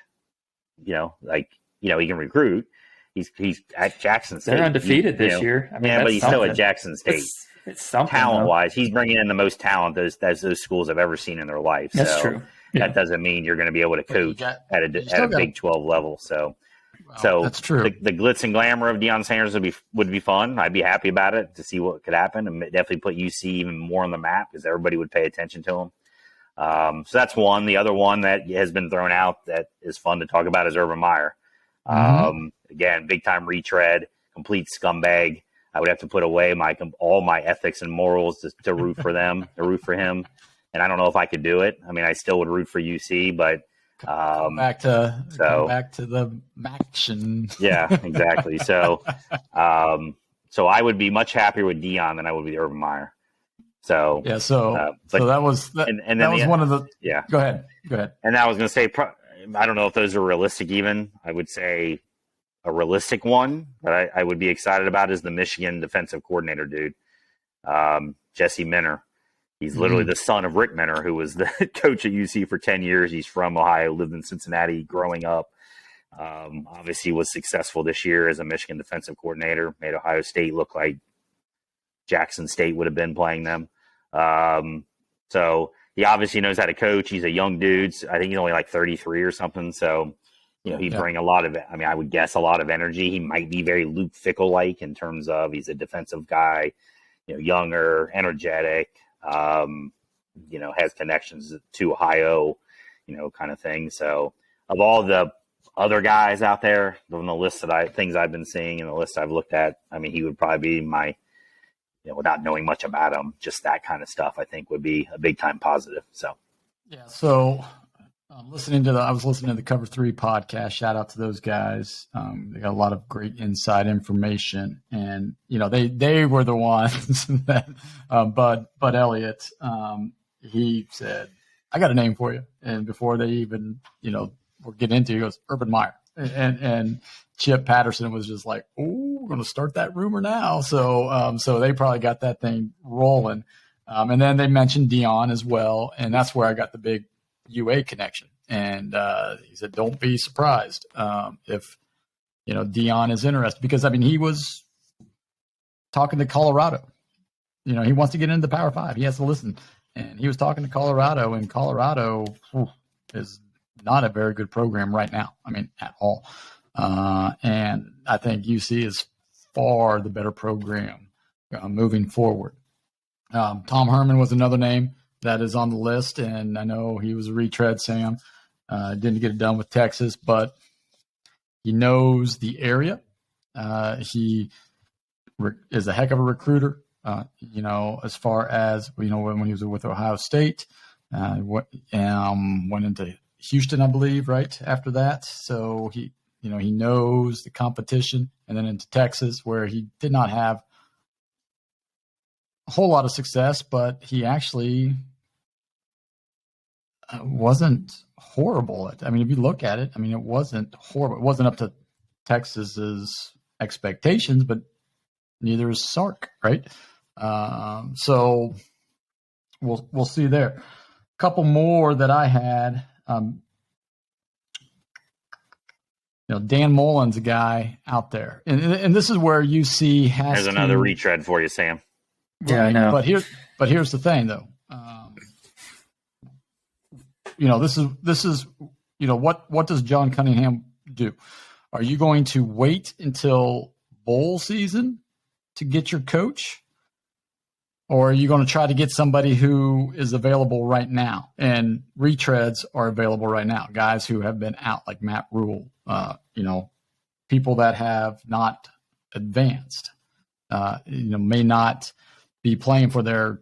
He can recruit. He's at Jackson State. They're undefeated this year. I mean, but he's still at Jackson State. It's something. Talent-wise, he's bringing in the most talent those schools have ever seen in their life. That's true. Yeah. That doesn't mean you're going to be able to coach at a Big 12 level. So that's true. The glitz and glamour of Deion Sanders would be fun. I'd be happy about it to see what could happen, and definitely put UC even more on the map because everybody would pay attention to him. So that's one. The other one that has been thrown out that is fun to talk about is Urban Meyer. Again, big time retread, complete scumbag. I would have to put away all my ethics and morals to root for them, to root for him. And I don't know if I could do it. I mean, I still would root for UC, but come back to the action. Yeah, exactly. So I would be much happier with Deion than I would with Urban Meyer. So yeah, so that was one of the Go ahead. And I was going to say, I don't know if those are realistic. Even I would say a realistic one that I would be excited about is the Michigan defensive coordinator dude, Jesse Minter. He's literally the son of Rick Minter, who was the coach at UC for 10 years. He's from Ohio, lived in Cincinnati growing up. Obviously was successful this year as a Michigan defensive coordinator, made Ohio State look like Jackson State would have been playing them. So he obviously knows how to coach. He's a young dude. I think he's only like 33 or something. So, he'd bring a lot of, I would guess a lot of energy. He might be very Luke Fickell-like in terms of he's a defensive guy, younger, energetic, has connections to Ohio, kind of thing. So of all the other guys out there on the list things I've been seeing and the list I've looked at, he would probably be my, without knowing much about him, just that kind of stuff I think would be a big time positive. So, yeah. So I was listening to the Cover 3 podcast. Shout out to those guys. They got a lot of great inside information, and they were the ones that Bud Elliott. He said, "I got a name for you," and before they even were getting into it, he goes, "Urban Meyer," and Chip Patterson was just like, "Oh, we're going to start that rumor now." So they probably got that thing rolling, and then they mentioned Deion as well, and that's where I got the big UA connection. And he said, don't be surprised if Deion is interested, because he was talking to Colorado. He wants to get into the Power 5. He has to listen, and he was talking to Colorado, and Colorado is not a very good program right now. At all. And I think UC is far the better program moving forward. Tom Herman was another name that is on the list, and I know he was a retread, Sam. Didn't get it done with Texas, but he knows the area. He is a heck of a recruiter, as far as, when he was with Ohio State, went into Houston, I believe, right after that. So he knows the competition, and then into Texas, where he did not have a whole lot of success, but he actually wasn't horrible. I mean, if you look at it, I mean, it wasn't horrible. It wasn't up to Texas's expectations, but neither is Sark, right? So we'll see there. A couple more that I had. Dan Mullen's a guy out there, and this is where UC has. There's another retread for you, Sam. Yeah, I know. But here's the thing, though. This is what does John Cunningham do? Are you going to wait until bowl season to get your coach? Or are you going to try to get somebody who is available right now? And retreads are available right now. Guys who have been out, like Matt Rule, people that have not advanced, may not be playing for their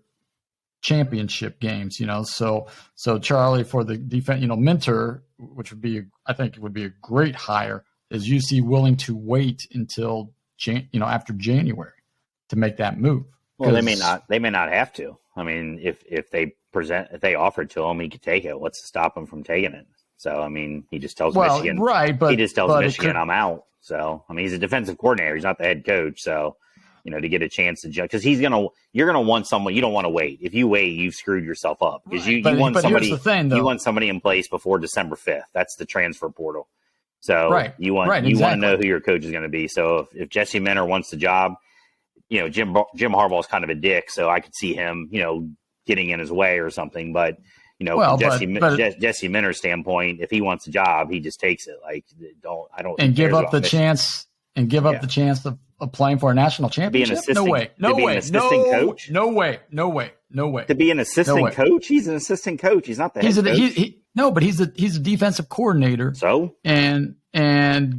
championship games, So Charlie, for the defense, mentor, which I think it would be a great hire, is UC willing to wait until after January to make that move? Well, they may not have to. I mean, if they offered to him, he could take it. What's to stop him from taking it? So, I mean, he just tells Michigan, right? But he just tells Michigan, I'm out. So, I mean, he's a defensive coordinator. He's not the head coach. So, to get a chance to judge, because you're gonna want someone. You don't want to wait. If you wait, you've screwed yourself up because you want somebody. Here's the thing, though. You want somebody in place before December 5th. That's the transfer portal. So you want to know who your coach is going to be. So if Jesse Minter wants the job, Jim Harbaugh is kind of a dick, so I could see him, getting in his way or something. But from Jesse Minter's standpoint, if he wants a job, he just takes it. Like, give up the chance of playing for a national championship. No way. To be an assistant coach. No way. To be an assistant coach, he's an assistant coach. He's not the head coach. But he's a defensive coordinator. So and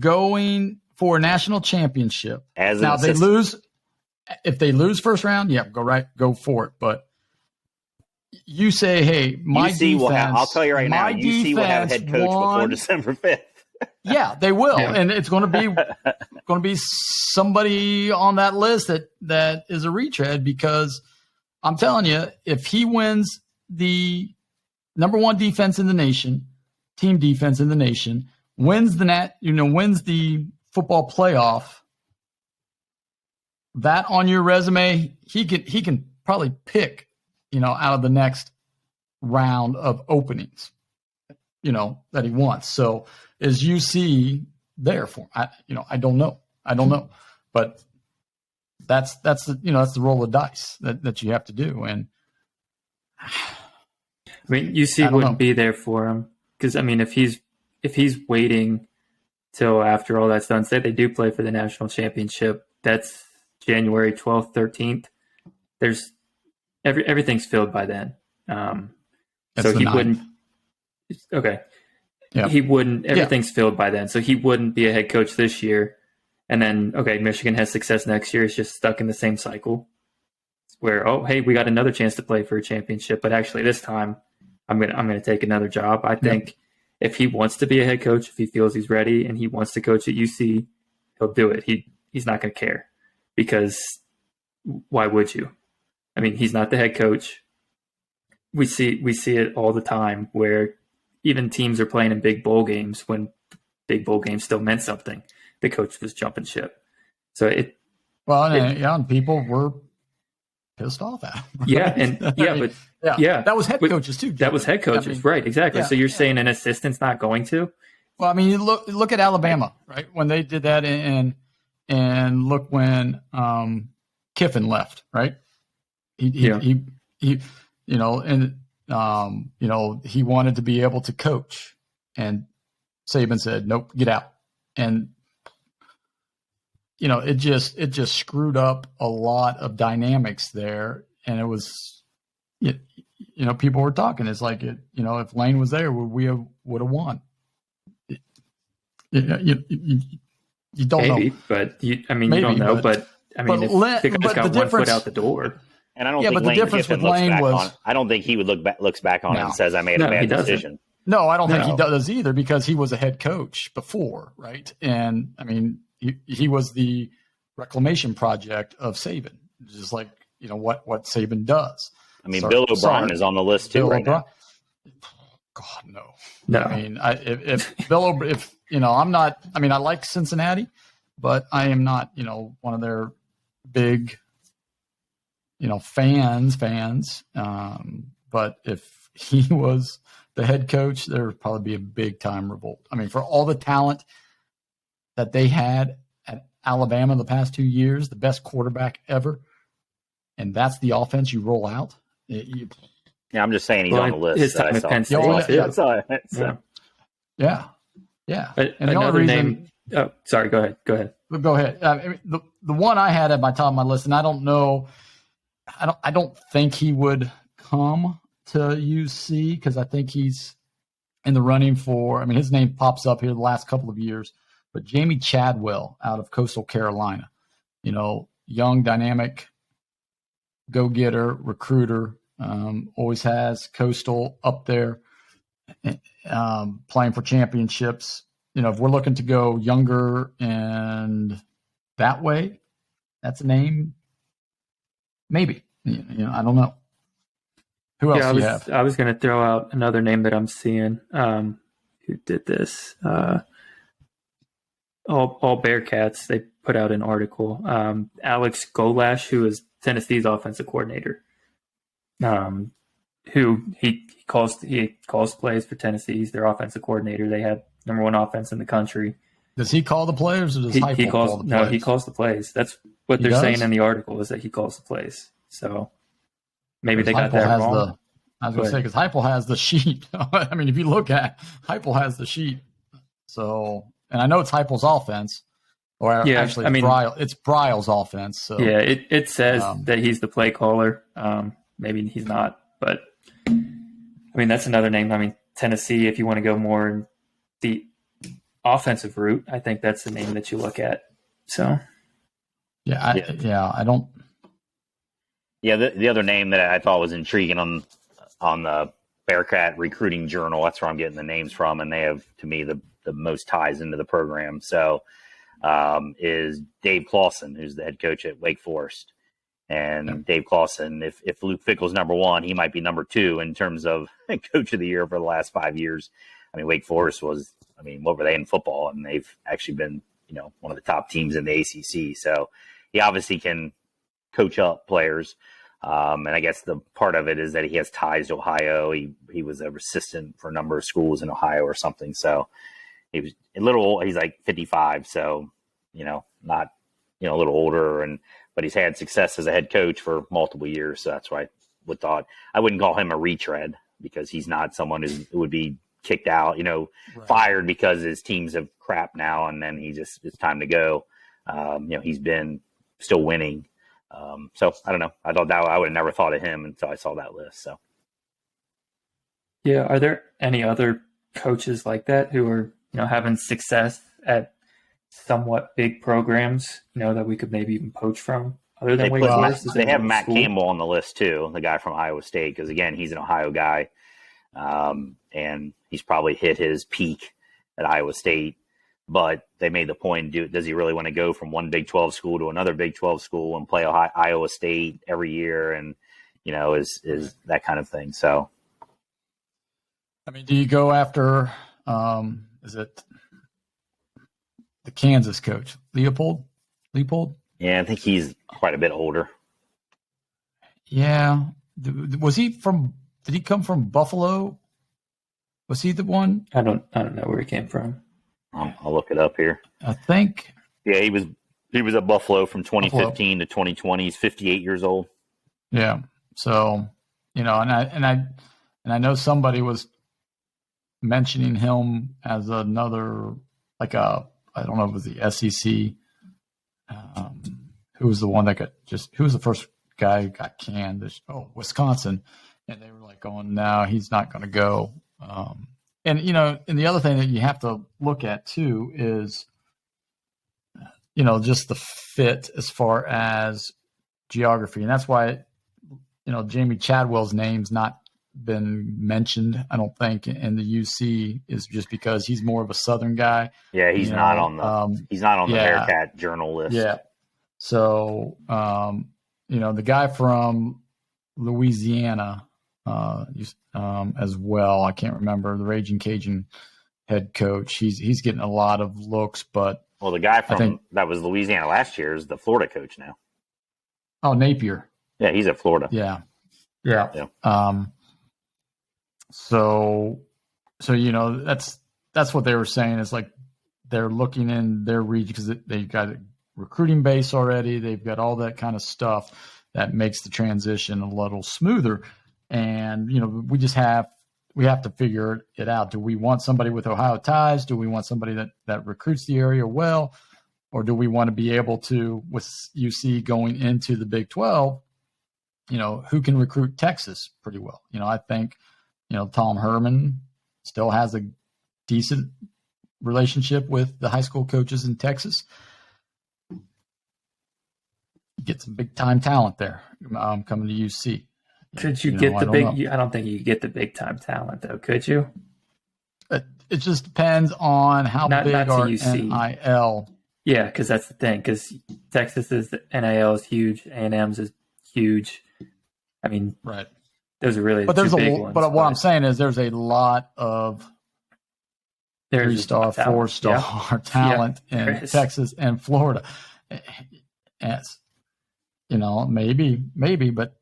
going for a national championship. If they lose first round, go for it. But you say, hey, my UC defense. I'll tell you right now, UC will have a head coach before December 5th. Yeah, they will, and it's going to be somebody on that list that is a retread, because I'm telling you, if he wins the number one defense in the nation, team defense in the nation, wins the football playoff, that on your resume, he can probably pick, out of the next round of openings, that he wants. So is UC there for? I don't know, but that's the roll of dice that you have to do. And I mean, UC wouldn't be there for him, because I mean, if he's waiting till after all that's done, say they do play for the national championship, that's January 12th, 13th. There's everything's filled by then. So he wouldn't. Okay. Yeah. He wouldn't. Everything's filled by then, so he wouldn't be a head coach this year. And then, Michigan has success next year. It's just stuck in the same cycle, where hey, we got another chance to play for a championship, but actually this time I'm gonna take another job. I think if he wants to be a head coach, if he feels he's ready and he wants to coach at UC, he'll do it. He's not gonna care, because why would you? I mean, he's not the head coach. We see it all the time, where even teams are playing in big bowl games when big bowl games still meant something. The coach was jumping ship. So and people were pissed off at him. Right? That was head coaches too. That was head coaches, right? Exactly. So you're saying an assistant's not going to? Well, I mean, you look at Alabama, right? When they did that, and look when Kiffin left, right? He wanted to be able to coach, and Saban said, "Nope, get out." And it just screwed up a lot of dynamics there, and it was, people were talking. It's like if Lane was there, would have won. You don't know, but you don't know. But I mean, the guy's got one foot out the door. And I don't think Lane Kiffin looks back on. I don't think he looks back on it and says, "I made a bad decision." No, I don't think he does either, because he was a head coach before, right? And I mean, he was the reclamation project of Saban, just like what Saban does. I mean, Bill O'Brien is on the list too now. God, no. No. I mean, if Bill, if I'm not. I mean, I like Cincinnati, but I am not, one of their big, fans. But if he was the head coach, there would probably be a big time revolt. I mean, for all the talent that they had at Alabama the past 2 years, the best quarterback ever, and that's the offense you roll out. Yeah, I'm just saying he's on the list. His time at Penn State, too. Yeah. But And the another only reason, name. Oh, sorry. Go ahead. Go ahead. I mean, the one I had at my top of my list, and I don't know. I don't think he would come to UC because I think he's in the running for. I mean, his name pops up here the last couple of years, but Jamie Chadwell out of Coastal Carolina, young, dynamic, go-getter, recruiter, always has Coastal up there, playing for championships. If we're looking to go younger and that way, that's a name. Maybe. I don't know. Who else do you have? I was going to throw out another name that I'm seeing. Who did this? All Bearcats. They put out an article. Alex Golash, who is Tennessee's offensive coordinator, who he calls plays for Tennessee. He's their offensive coordinator. They have number one offense in the country. Does he call the players, or does Heupel call the plays? No, he calls the plays. That's what they're saying in the article, is that he calls the plays. So maybe they got that wrong. I was going to say, because Heupel has the sheet. I mean, if you look at Heupel has the sheet. So, and I know it's Heupel's offense, or actually, it's Bryle's offense. So yeah, it says that he's the play caller. Maybe he's not, but I mean that's another name. I mean Tennessee, if you want to go more in the offensive route, I think that's the name that you look at. So I don't. Yeah, the other name that I thought was intriguing on the Bearcat Recruiting Journal, that's where I'm getting the names from, and they have, to me, the most ties into the program. So is Dave Clawson, who's the head coach at Wake Forest. And Dave Clawson, if Luke Fickell's number one, he might be number two in terms of coach of the year for the last 5 years. I mean, Wake Forest was, what were they in football? And they've actually been, one of the top teams in the ACC. So he obviously can coach up players. And I guess the part of it is that he has ties to Ohio. He was an assistant for a number of schools in Ohio or something. So he was a little old. He's like 55. So, not, a little older, but he's had success as a head coach for multiple years. So that's why I wouldn't call him a retread, because he's not someone who would be kicked out, fired because his teams have crap now. And then it's time to go. He's been still winning. So I don't know. I thought that I would have never thought of him until I saw that list. So, yeah. Are there any other coaches like that who are, having success at somewhat big programs, that we could maybe even poach from other than Wake Forest? They have Matt Campbell on the list too, the guy from Iowa State, because again, he's an Ohio guy. And he's probably hit his peak at Iowa State. But they made the point, does he really want to go from one Big 12 school to another Big 12 school and play Iowa State every year? And, is that kind of thing. So, do you go after, is it the Kansas coach, Leopold? Yeah, I think he's quite a bit older. Yeah. Did he come from Buffalo? Was he the one? I don't know where he came from. I'll look it up here. I think. Yeah, he was at Buffalo from 2015 to 2020. He's 58 years old. Yeah. So, and I know somebody was mentioning him as another, I don't know if it was the SEC. Who was the one that who was the first guy who got canned? Wisconsin. And they were like going, no, he's not going to go. And the other thing that you have to look at too is, just the fit as far as geography. And that's why, Jamie Chadwell's name's not been mentioned, I don't think, in the UC, is just because he's more of a Southern guy. Yeah, he's not on the Bearcat Journal list. Yeah. So, the guy from Louisiana, as well. I can't remember the Raging Cajun head coach. He's getting a lot of looks, but the guy that was Louisiana last year is the Florida coach now. Oh, Napier. Yeah, he's at Florida. Yeah. So that's what they were saying is like they're looking in their region because they've got a recruiting base already. They've got all that kind of stuff that makes the transition a little smoother. And, we have to figure it out. Do we want somebody with Ohio ties? Do we want somebody that recruits the area well? Or do we want to be able to, with UC going into the Big 12, who can recruit Texas pretty well? I think, Tom Herman still has a decent relationship with the high school coaches in Texas. Get some big time talent there coming to UC. Could you get the big? I don't think you could get the big time talent though. Could you? It just depends on how big our NIL. Yeah, because that's the thing. Because Texas's NIL is huge. A&M's is huge. I mean, right. Those are really the two big ones. But what I'm saying is, there's a lot of 3-star, 4-star talent in Texas and Florida. Yes. Maybe, but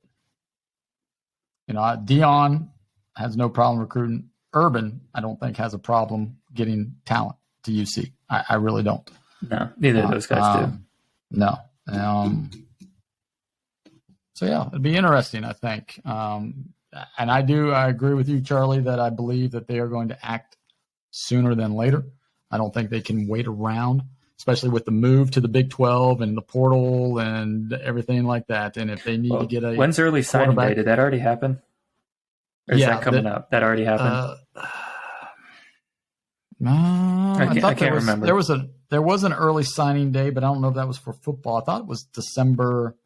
Dion has no problem recruiting. Urban, I don't think, has a problem getting talent to UC. I really don't. No, neither of those guys do. No. So yeah, it'd be interesting, I think. And I agree with you, Charlie, that I believe that they are going to act sooner than later. I don't think they can wait around, especially with the move to the Big 12 and the portal and everything like that. And if they need to get when's early signing day? Did that already happen? Or is that coming up? That already happened? I can't remember. There was an early signing day, but I don't know if that was for football. I thought it was December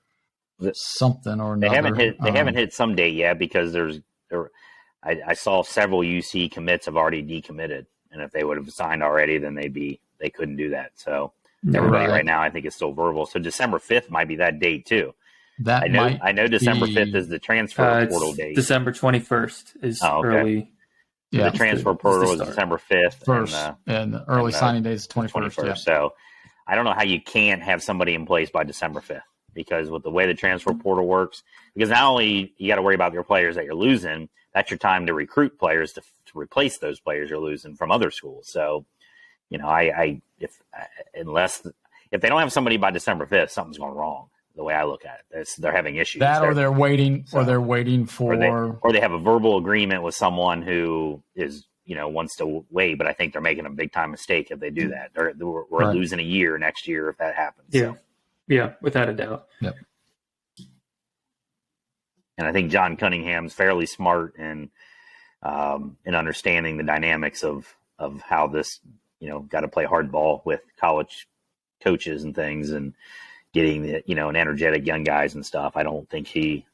something or another. They haven't hit some date yet because I saw several UC commits have already decommitted, and if they would have signed already, then they couldn't do that. So everybody right now, I think, is still verbal. So December 5th might be that date too. I know December 5th is the transfer portal date. December 21st is early. Yeah, the transfer portal is December 5th. And the early signing day is 21st. Yeah. So I don't know how you can't have somebody in place by December 5th, because with the way the transfer portal works, because not only you got to worry about your players that you're losing, that's your time to recruit players to replace those players you're losing from other schools. So, if they don't have somebody by December 5th, something's going wrong. The way I look at it, they're having issues. Or they're waiting for, or they have a verbal agreement with someone who is, wants to wait. But I think they're making a big time mistake if they do that. We're losing a year next year if that happens. Yeah, yeah, without a doubt. Yep. And I think John Cunningham's fairly smart in understanding the dynamics of how this, got to play hardball with college coaches and things, and getting an energetic young guys and stuff. I don't think he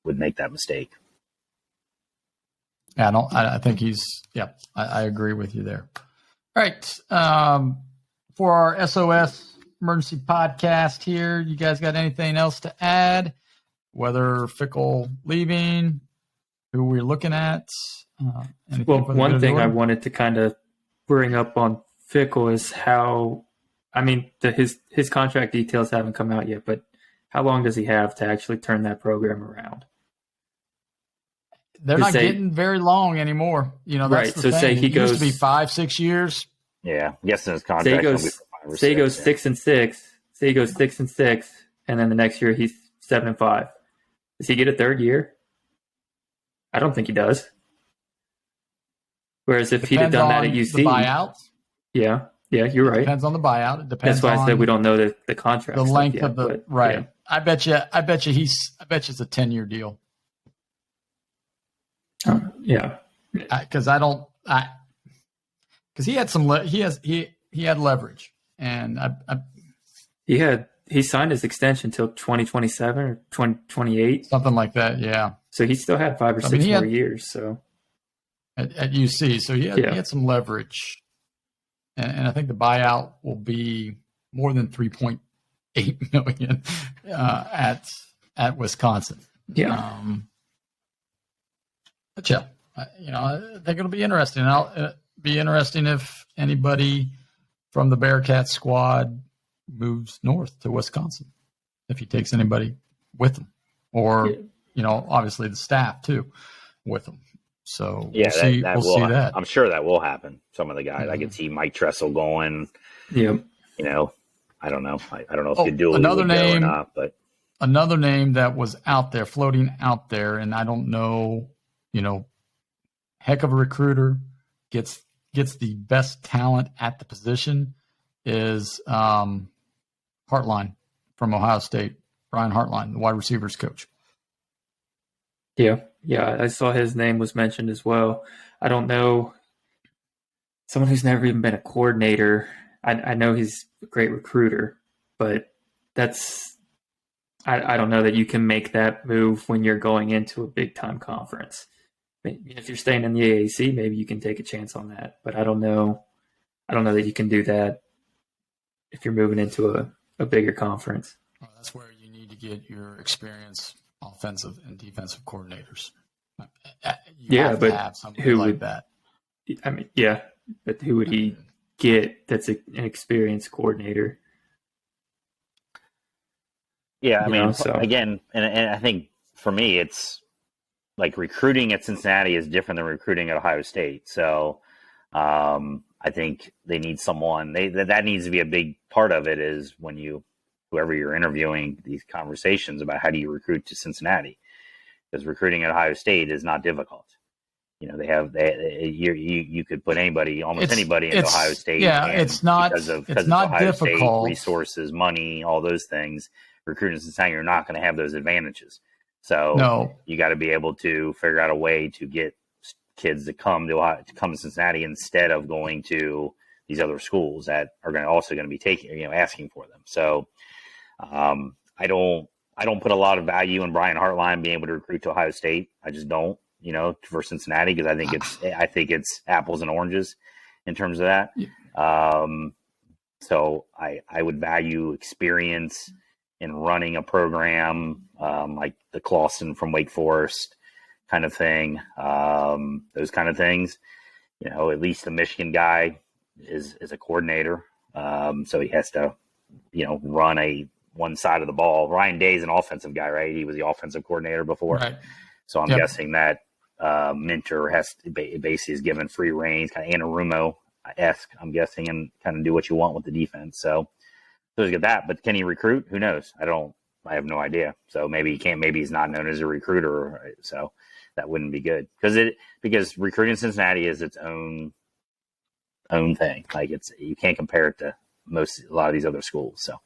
would make that mistake. Yeah, I think I agree with you there. All right. For our SOS emergency podcast here, you guys got anything else to add? Whether Fickell leaving, who we're looking at? One thing I wanted to kind of bring up on Fickell is how, his contract details haven't come out yet, but how long does he have to actually turn that program around? They're not getting very long anymore. That's right. The so thing. Say he goes used to be 5-6 years. Yeah, I'm guessing his contract. Say he goes 6-6. Say he goes 6-6, and then the next year he's 7-5. Does he get a third year? I don't think he does. Whereas if he'd have done that at UC, the buyout. Yeah, you're right. Depends on the buyout. It depends. That's why I said we don't know the contract. The length yet, of the but, right. Yeah. I bet you it's a 10-year deal. Yeah. Because he had he had leverage, and he signed his extension till 2027 or 2028, something like that. Yeah. So he still had 5 or 6 more years. So at UC, so he had some leverage, and I think the buyout will be more than $3.8 million at Wisconsin. Yeah. But yeah, I think it'll be interesting. It'll be interesting if anybody from the Bearcats squad moves north to Wisconsin, if he takes anybody with him, or obviously the staff too with him. So we'll see. We'll see that. I'm sure that will happen. Some of the guys, I could see Mike Tressel going. Yeah. I don't know. I don't know if Gaduli another would name go or not, but another name that was out there, floating out there, and I don't know. Heck of a recruiter, gets the best talent at the position is Hartline from Ohio State, Brian Hartline, the wide receivers coach. Yeah, I saw his name was mentioned as well. I don't know, someone who's never even been a coordinator. I know he's a great recruiter, but I don't know that you can make that move when you're going into a big time conference. If you're staying in the AAC, maybe you can take a chance on that. But I don't know that you can do that if you're moving into a bigger conference. Well, that's where you need to get your experienced offensive and defensive coordinators. You have to have somebody like that. I mean, yeah, but who would he get that's an experienced coordinator? Yeah, again, and I think for me, it's like recruiting at Cincinnati is different than recruiting at Ohio State. So I think they need someone. That needs to be a big part of it is when whoever you're interviewing, these conversations about how do you recruit to Cincinnati, because recruiting at Ohio State is not difficult. You could put almost anybody into Ohio State. Yeah, it's not Ohio difficult. State, resources, money, all those things. Recruiting in Cincinnati, you're not going to have those advantages. So you got to be able to figure out a way to get kids to come to Cincinnati instead of going to these other schools that are also going to be taking, asking for them. So I don't put a lot of value in Brian Hartline being able to recruit to Ohio State. I just don't, for Cincinnati, because I think it's apples and oranges in terms of that. So I would value experience in running a program like the Clawson from Wake Forest kind of thing, those kind of things. At least the Michigan guy is a coordinator, so he has to, run one side of the ball. Ryan Day's an offensive guy, right? He was the offensive coordinator before, right. So I'm guessing that Minter has basically is given free reins, kind of Anarumo-esque, I'm guessing, and kind of do what you want with the defense. So he's got that, but can he recruit? Who knows? I have no idea. So maybe he can't. Maybe he's not known as a recruiter. So that wouldn't be good because recruiting Cincinnati is its own thing. Like you can't compare it to a lot of these other schools. So,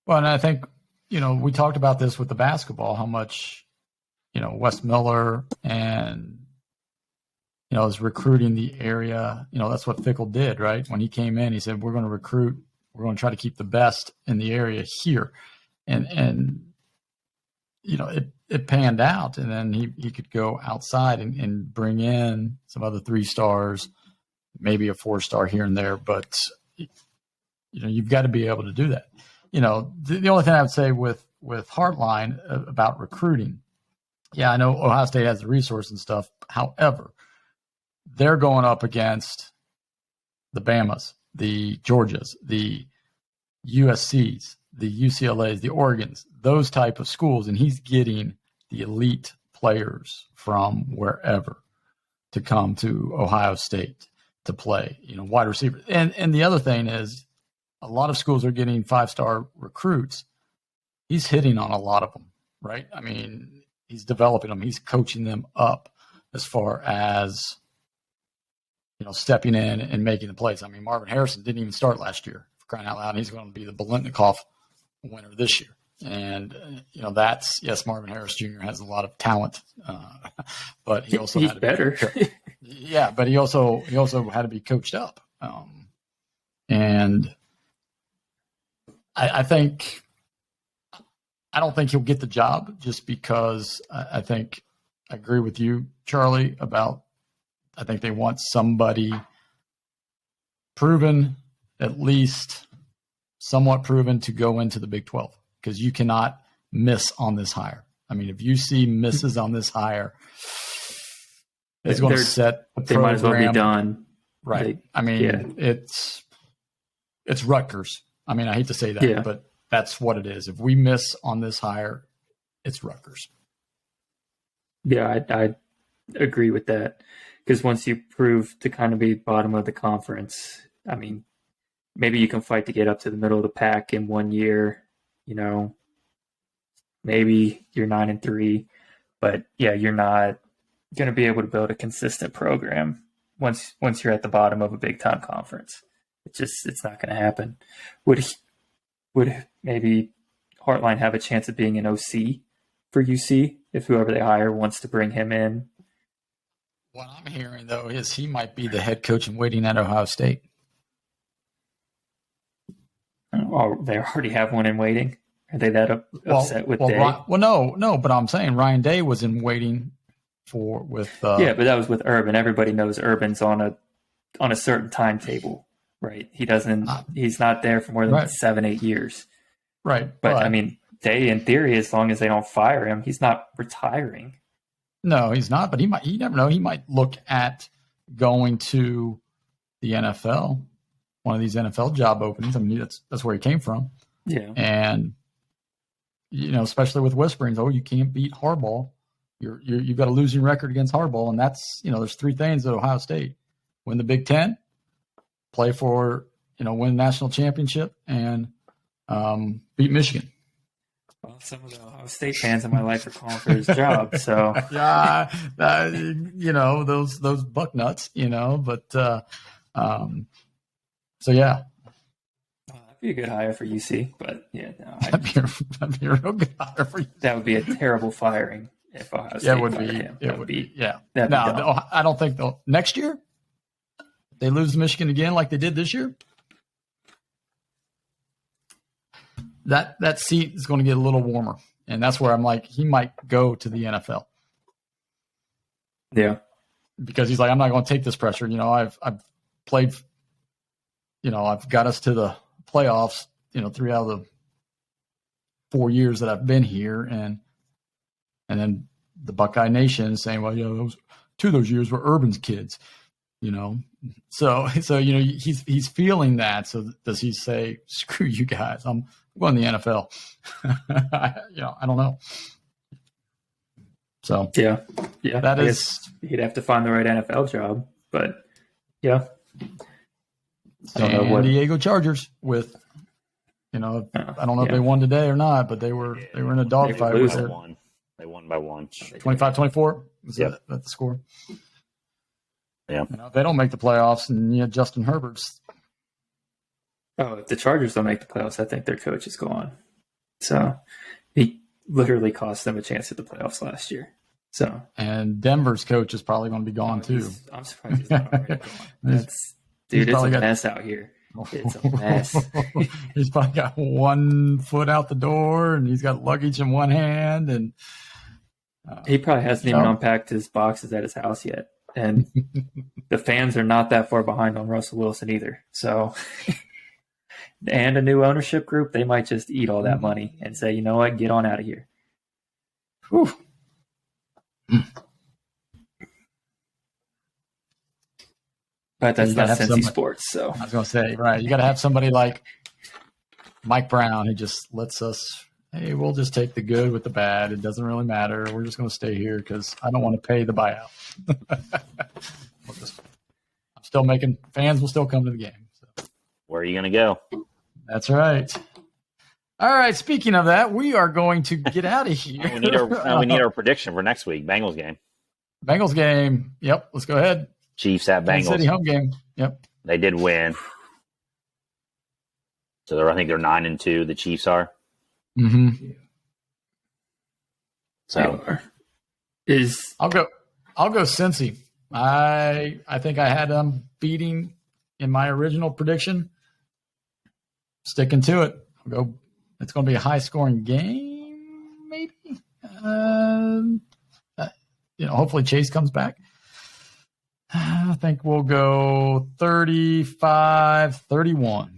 well, and I think we talked about this with the basketball, how much Wes Miller and is recruiting the area. That's what Fickell did, right? When he came in, he said, "We're going to recruit. We're going to try to keep the best in the area here," and it panned out, and then he could go outside and bring in some other 3-stars, maybe a 4-star here and there, but you've got to be able to do that. The only thing I would say with Hartline about recruiting, I know Ohio State has the resource and stuff. However, they're going up against the Bamas, the Georgias, the USCs, the UCLAs, the Oregons, those type of schools, and he's getting the elite players from wherever to come to Ohio State to play, wide receivers. And the other thing is a lot of schools are getting 5-star recruits. He's hitting on a lot of them, right? I mean, he's developing them. He's coaching them up as far as, stepping in and making the plays. I mean, Marvin Harrison didn't even start last year, for crying out loud. He's going to be the Biletnikoff winner this year. And, Marvin Harris Jr. has a lot of talent, but he also he's better. Yeah, but he also had to be coached up. And I don't think he'll get the job just because I agree with you, Charlie, I think they want somebody proven, at least somewhat proven, to go into the Big 12, because you cannot miss on this hire. I mean, if you see misses on this hire, is going to set the They might as well be program. done. Right. I mean, it's Rutgers. I mean, I hate to say that, but that's what it is. If we miss on this hire, it's Rutgers. Yeah, I agree with that. Because once you prove to kind of be bottom of the conference, I mean, maybe you can fight to get up to the middle of the pack in 1 year. You know, maybe you're 9-3, but yeah, you're not going to be able to build a consistent program once you're at the bottom of a big time conference. It's not going to happen. Would maybe Hartline have a chance of being an OC for UC if whoever they hire wants to bring him in? What I'm hearing, though, is he might be the head coach in waiting at Ohio State. Oh, they already have one in waiting? Are they that upset with Day? No, but I'm saying Ryan Day was in waiting with. Yeah, but that was with Urban. Everybody knows Urban's on a certain timetable, right? He's not there for more than 7-8 years. Right. But I mean, Day, in theory, as long as they don't fire him, he's not retiring. No, he's not, but you never know. He might look at going to the NFL, one of these NFL job openings. I mean, that's where he came from. Yeah. And, especially with whisperings, you can't beat Harbaugh. You've got a losing record against Harbaugh. And that's, there's three things at Ohio State: win the Big Ten, play for, win national championship, and beat Michigan. Well, some of the Ohio State fans in my life are calling for his job. So yeah, those buck nuts, but so yeah. That'd be a good hire for UC, but yeah, no, that'd be a real good hire for you. That would be a terrible firing if Ohio State fired him. It would be. Yeah. No, I don't think they'll. Next year, they lose to Michigan again like they did this year. That seat is going to get a little warmer, and that's where I'm like, he might go to the NFL. Yeah, because he's like, I'm not going to take this pressure. I've played. I've got us to the playoffs. 3 out of the 4 years that I've been here, and then the Buckeye Nation is saying, well, those 2 of those years were Urban's kids. So he's feeling that. So does he say, screw you guys, I'm going to the NFL? I don't know. So yeah, that is, he'd have to find the right NFL job, but yeah. San Diego Chargers with, I don't know if they won today or not, but they were in a dogfight. They won by 1. 25-24. Is that the score? Yeah. If they don't make the playoffs, and Justin Herbert's. Oh, if the Chargers don't make the playoffs, I think their coach is gone. So he literally cost them a chance at the playoffs last year. So and Denver's coach is probably going to be gone too. I'm surprised he's not already gone. Dude, it's a mess out here. It's a mess. He's probably got 1 foot out the door, and he's got luggage in one hand, and he probably hasn't even unpacked his boxes at his house yet. And the fans are not that far behind on Russell Wilson either. So, and a new ownership group, they might just eat all that money and say, you know what, get on out of here. Whew. But that's not Cincy sports. So I was going to say, right, you got to have somebody like Mike Brown who just lets us, hey, we'll just take the good with the bad. It doesn't really matter. We're just going to stay here because I don't want to pay the buyout. I'm still making fans will still come to the game. So. Where are you going to go? That's right. All right. Speaking of that, we are going to get out of here. we need our prediction for next week. Bengals game. Bengals game. Yep. Let's go ahead. Chiefs at Bengals. City home game. Yep. They did win. So I think they're 9-2. The Chiefs are. Mm-hmm. So I'll go Cincy. I think I had them beating in my original prediction. Sticking to it. I'll go. It's going to be a high scoring game, maybe. Hopefully Chase comes back. I think we'll go 35-31.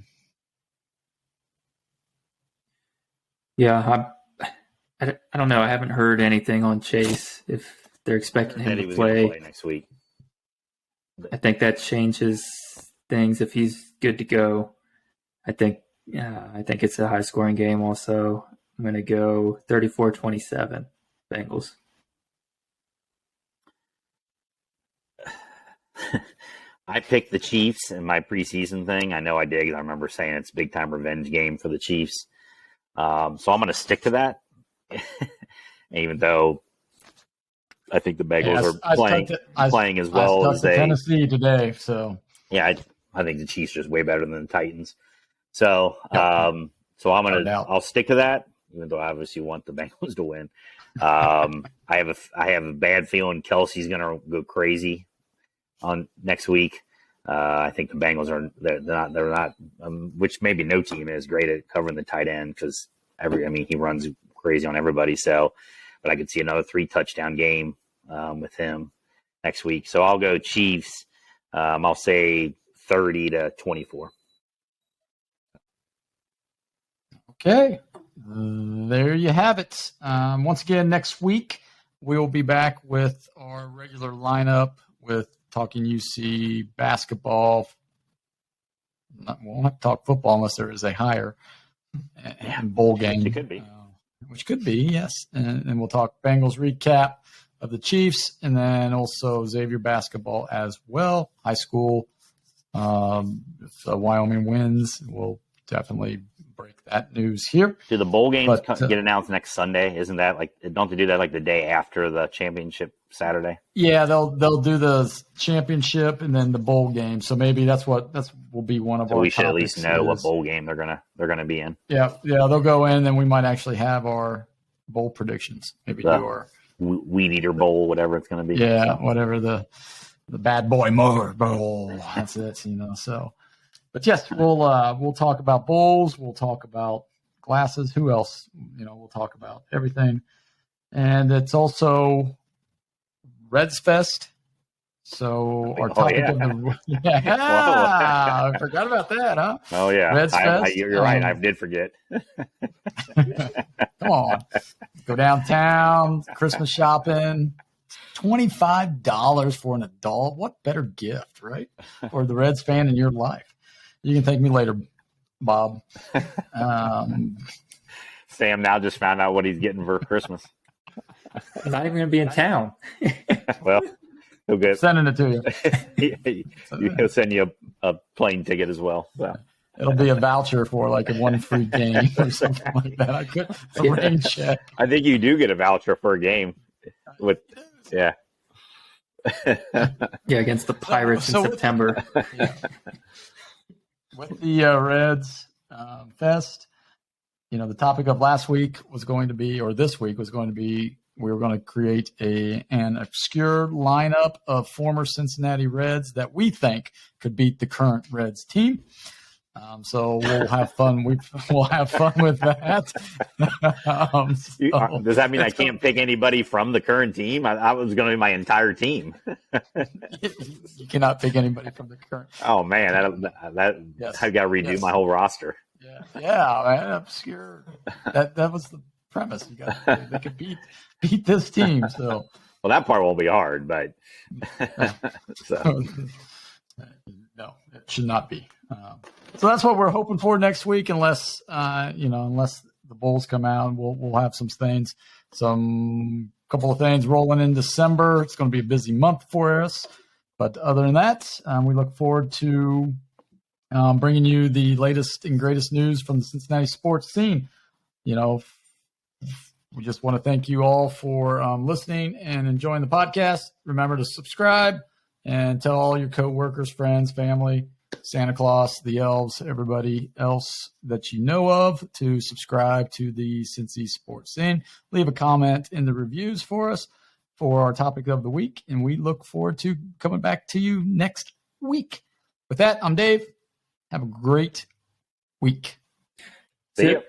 Yeah, I don't know. I haven't heard anything on Chase if they're expecting him to play next week. I think that changes things if he's good to go. I think it's a high-scoring game also. I'm going to go 34-27 Bengals. I picked the Chiefs in my preseason thing. I know I did because I remember saying it's a big-time revenge game for the Chiefs. So I'm going to stick to that, even though I think the Bengals are playing as well as they. Tennessee today, so yeah, I think the Chiefs are just way better than the Titans. So, I'll stick to that, even though I obviously want the Bengals to win. I have a bad feeling Kelsey's going to go crazy on next week. I think the Bengals they're not, which maybe no team is great at covering the tight end because he runs crazy on everybody. So, but I could see another 3-touchdown game with him next week. So I'll go Chiefs. I'll say 30-24. Okay, there you have it. Once again, next week we will be back with our regular lineup with talking UC basketball. We'll not talk football unless there is a higher and bowl game. It could be. Which could be, yes. And we'll talk Bengals recap of the Chiefs and then also Xavier basketball as well. High school. If Wyoming wins, we'll definitely break that news here. Do the bowl games get announced next Sunday? Isn't that don't they do that the day after the championship Saturday? Yeah, they'll do the championship and then the bowl game. So maybe that will be one of our. We should at least know what bowl game they're gonna be in. Yeah, they'll go in, and we might actually have our bowl predictions. Maybe do our Weed Eater Bowl, whatever it's gonna be. Yeah, whatever the Bad Boy Motor Bowl. That's it, So. But yes, we'll talk about bowls. We'll talk about glasses. Who else? We'll talk about everything. And it's also Reds Fest. So our topic of the I forgot about that, huh? Oh yeah, Reds Fest. You're right. I did forget. Come on, go downtown, Christmas shopping. $25 for an adult. What better gift, right? For the Reds fan in your life. You can thank me later, Bob. Sam now just found out what he's getting for Christmas. I'm not even going to be in town. Well, he'll get sending it to you. He'll send you a plane ticket as well. So. It'll be a voucher for a one free game or something like that. I could rain check. I think you do get a voucher for a game. Yeah, against the Pirates in September. Yeah. With the Reds Fest, the topic of last week was going to be, or this week was going to be, we were going to create an obscure lineup of former Cincinnati Reds that we think could beat the current Reds team. So we'll have fun. We'll have fun with that. Does that mean I can't pick anybody from the current team? I was going to be my entire team. You cannot pick anybody from the current. Oh man, yes. I've got to redo my whole roster. Yeah, man, obscure. That was the premise. They could beat this team. So well, that part won't be hard, but so. No, it should not be. So that's what we're hoping for next week, unless the Bulls come out, we'll have some couple of things rolling in December. It's going to be a busy month for us, but other than that, we look forward to bringing you the latest and greatest news from the Cincinnati sports scene. We just want to thank you all for listening and enjoying the podcast. Remember to subscribe and tell all your coworkers, friends, family, Santa Claus, the elves, everybody else that you know of to subscribe to the Cincy Sports Scene. Leave a comment in the reviews for us for our topic of the week, and we look forward to coming back to you next week. With that, I'm Dave. Have a great week. See you.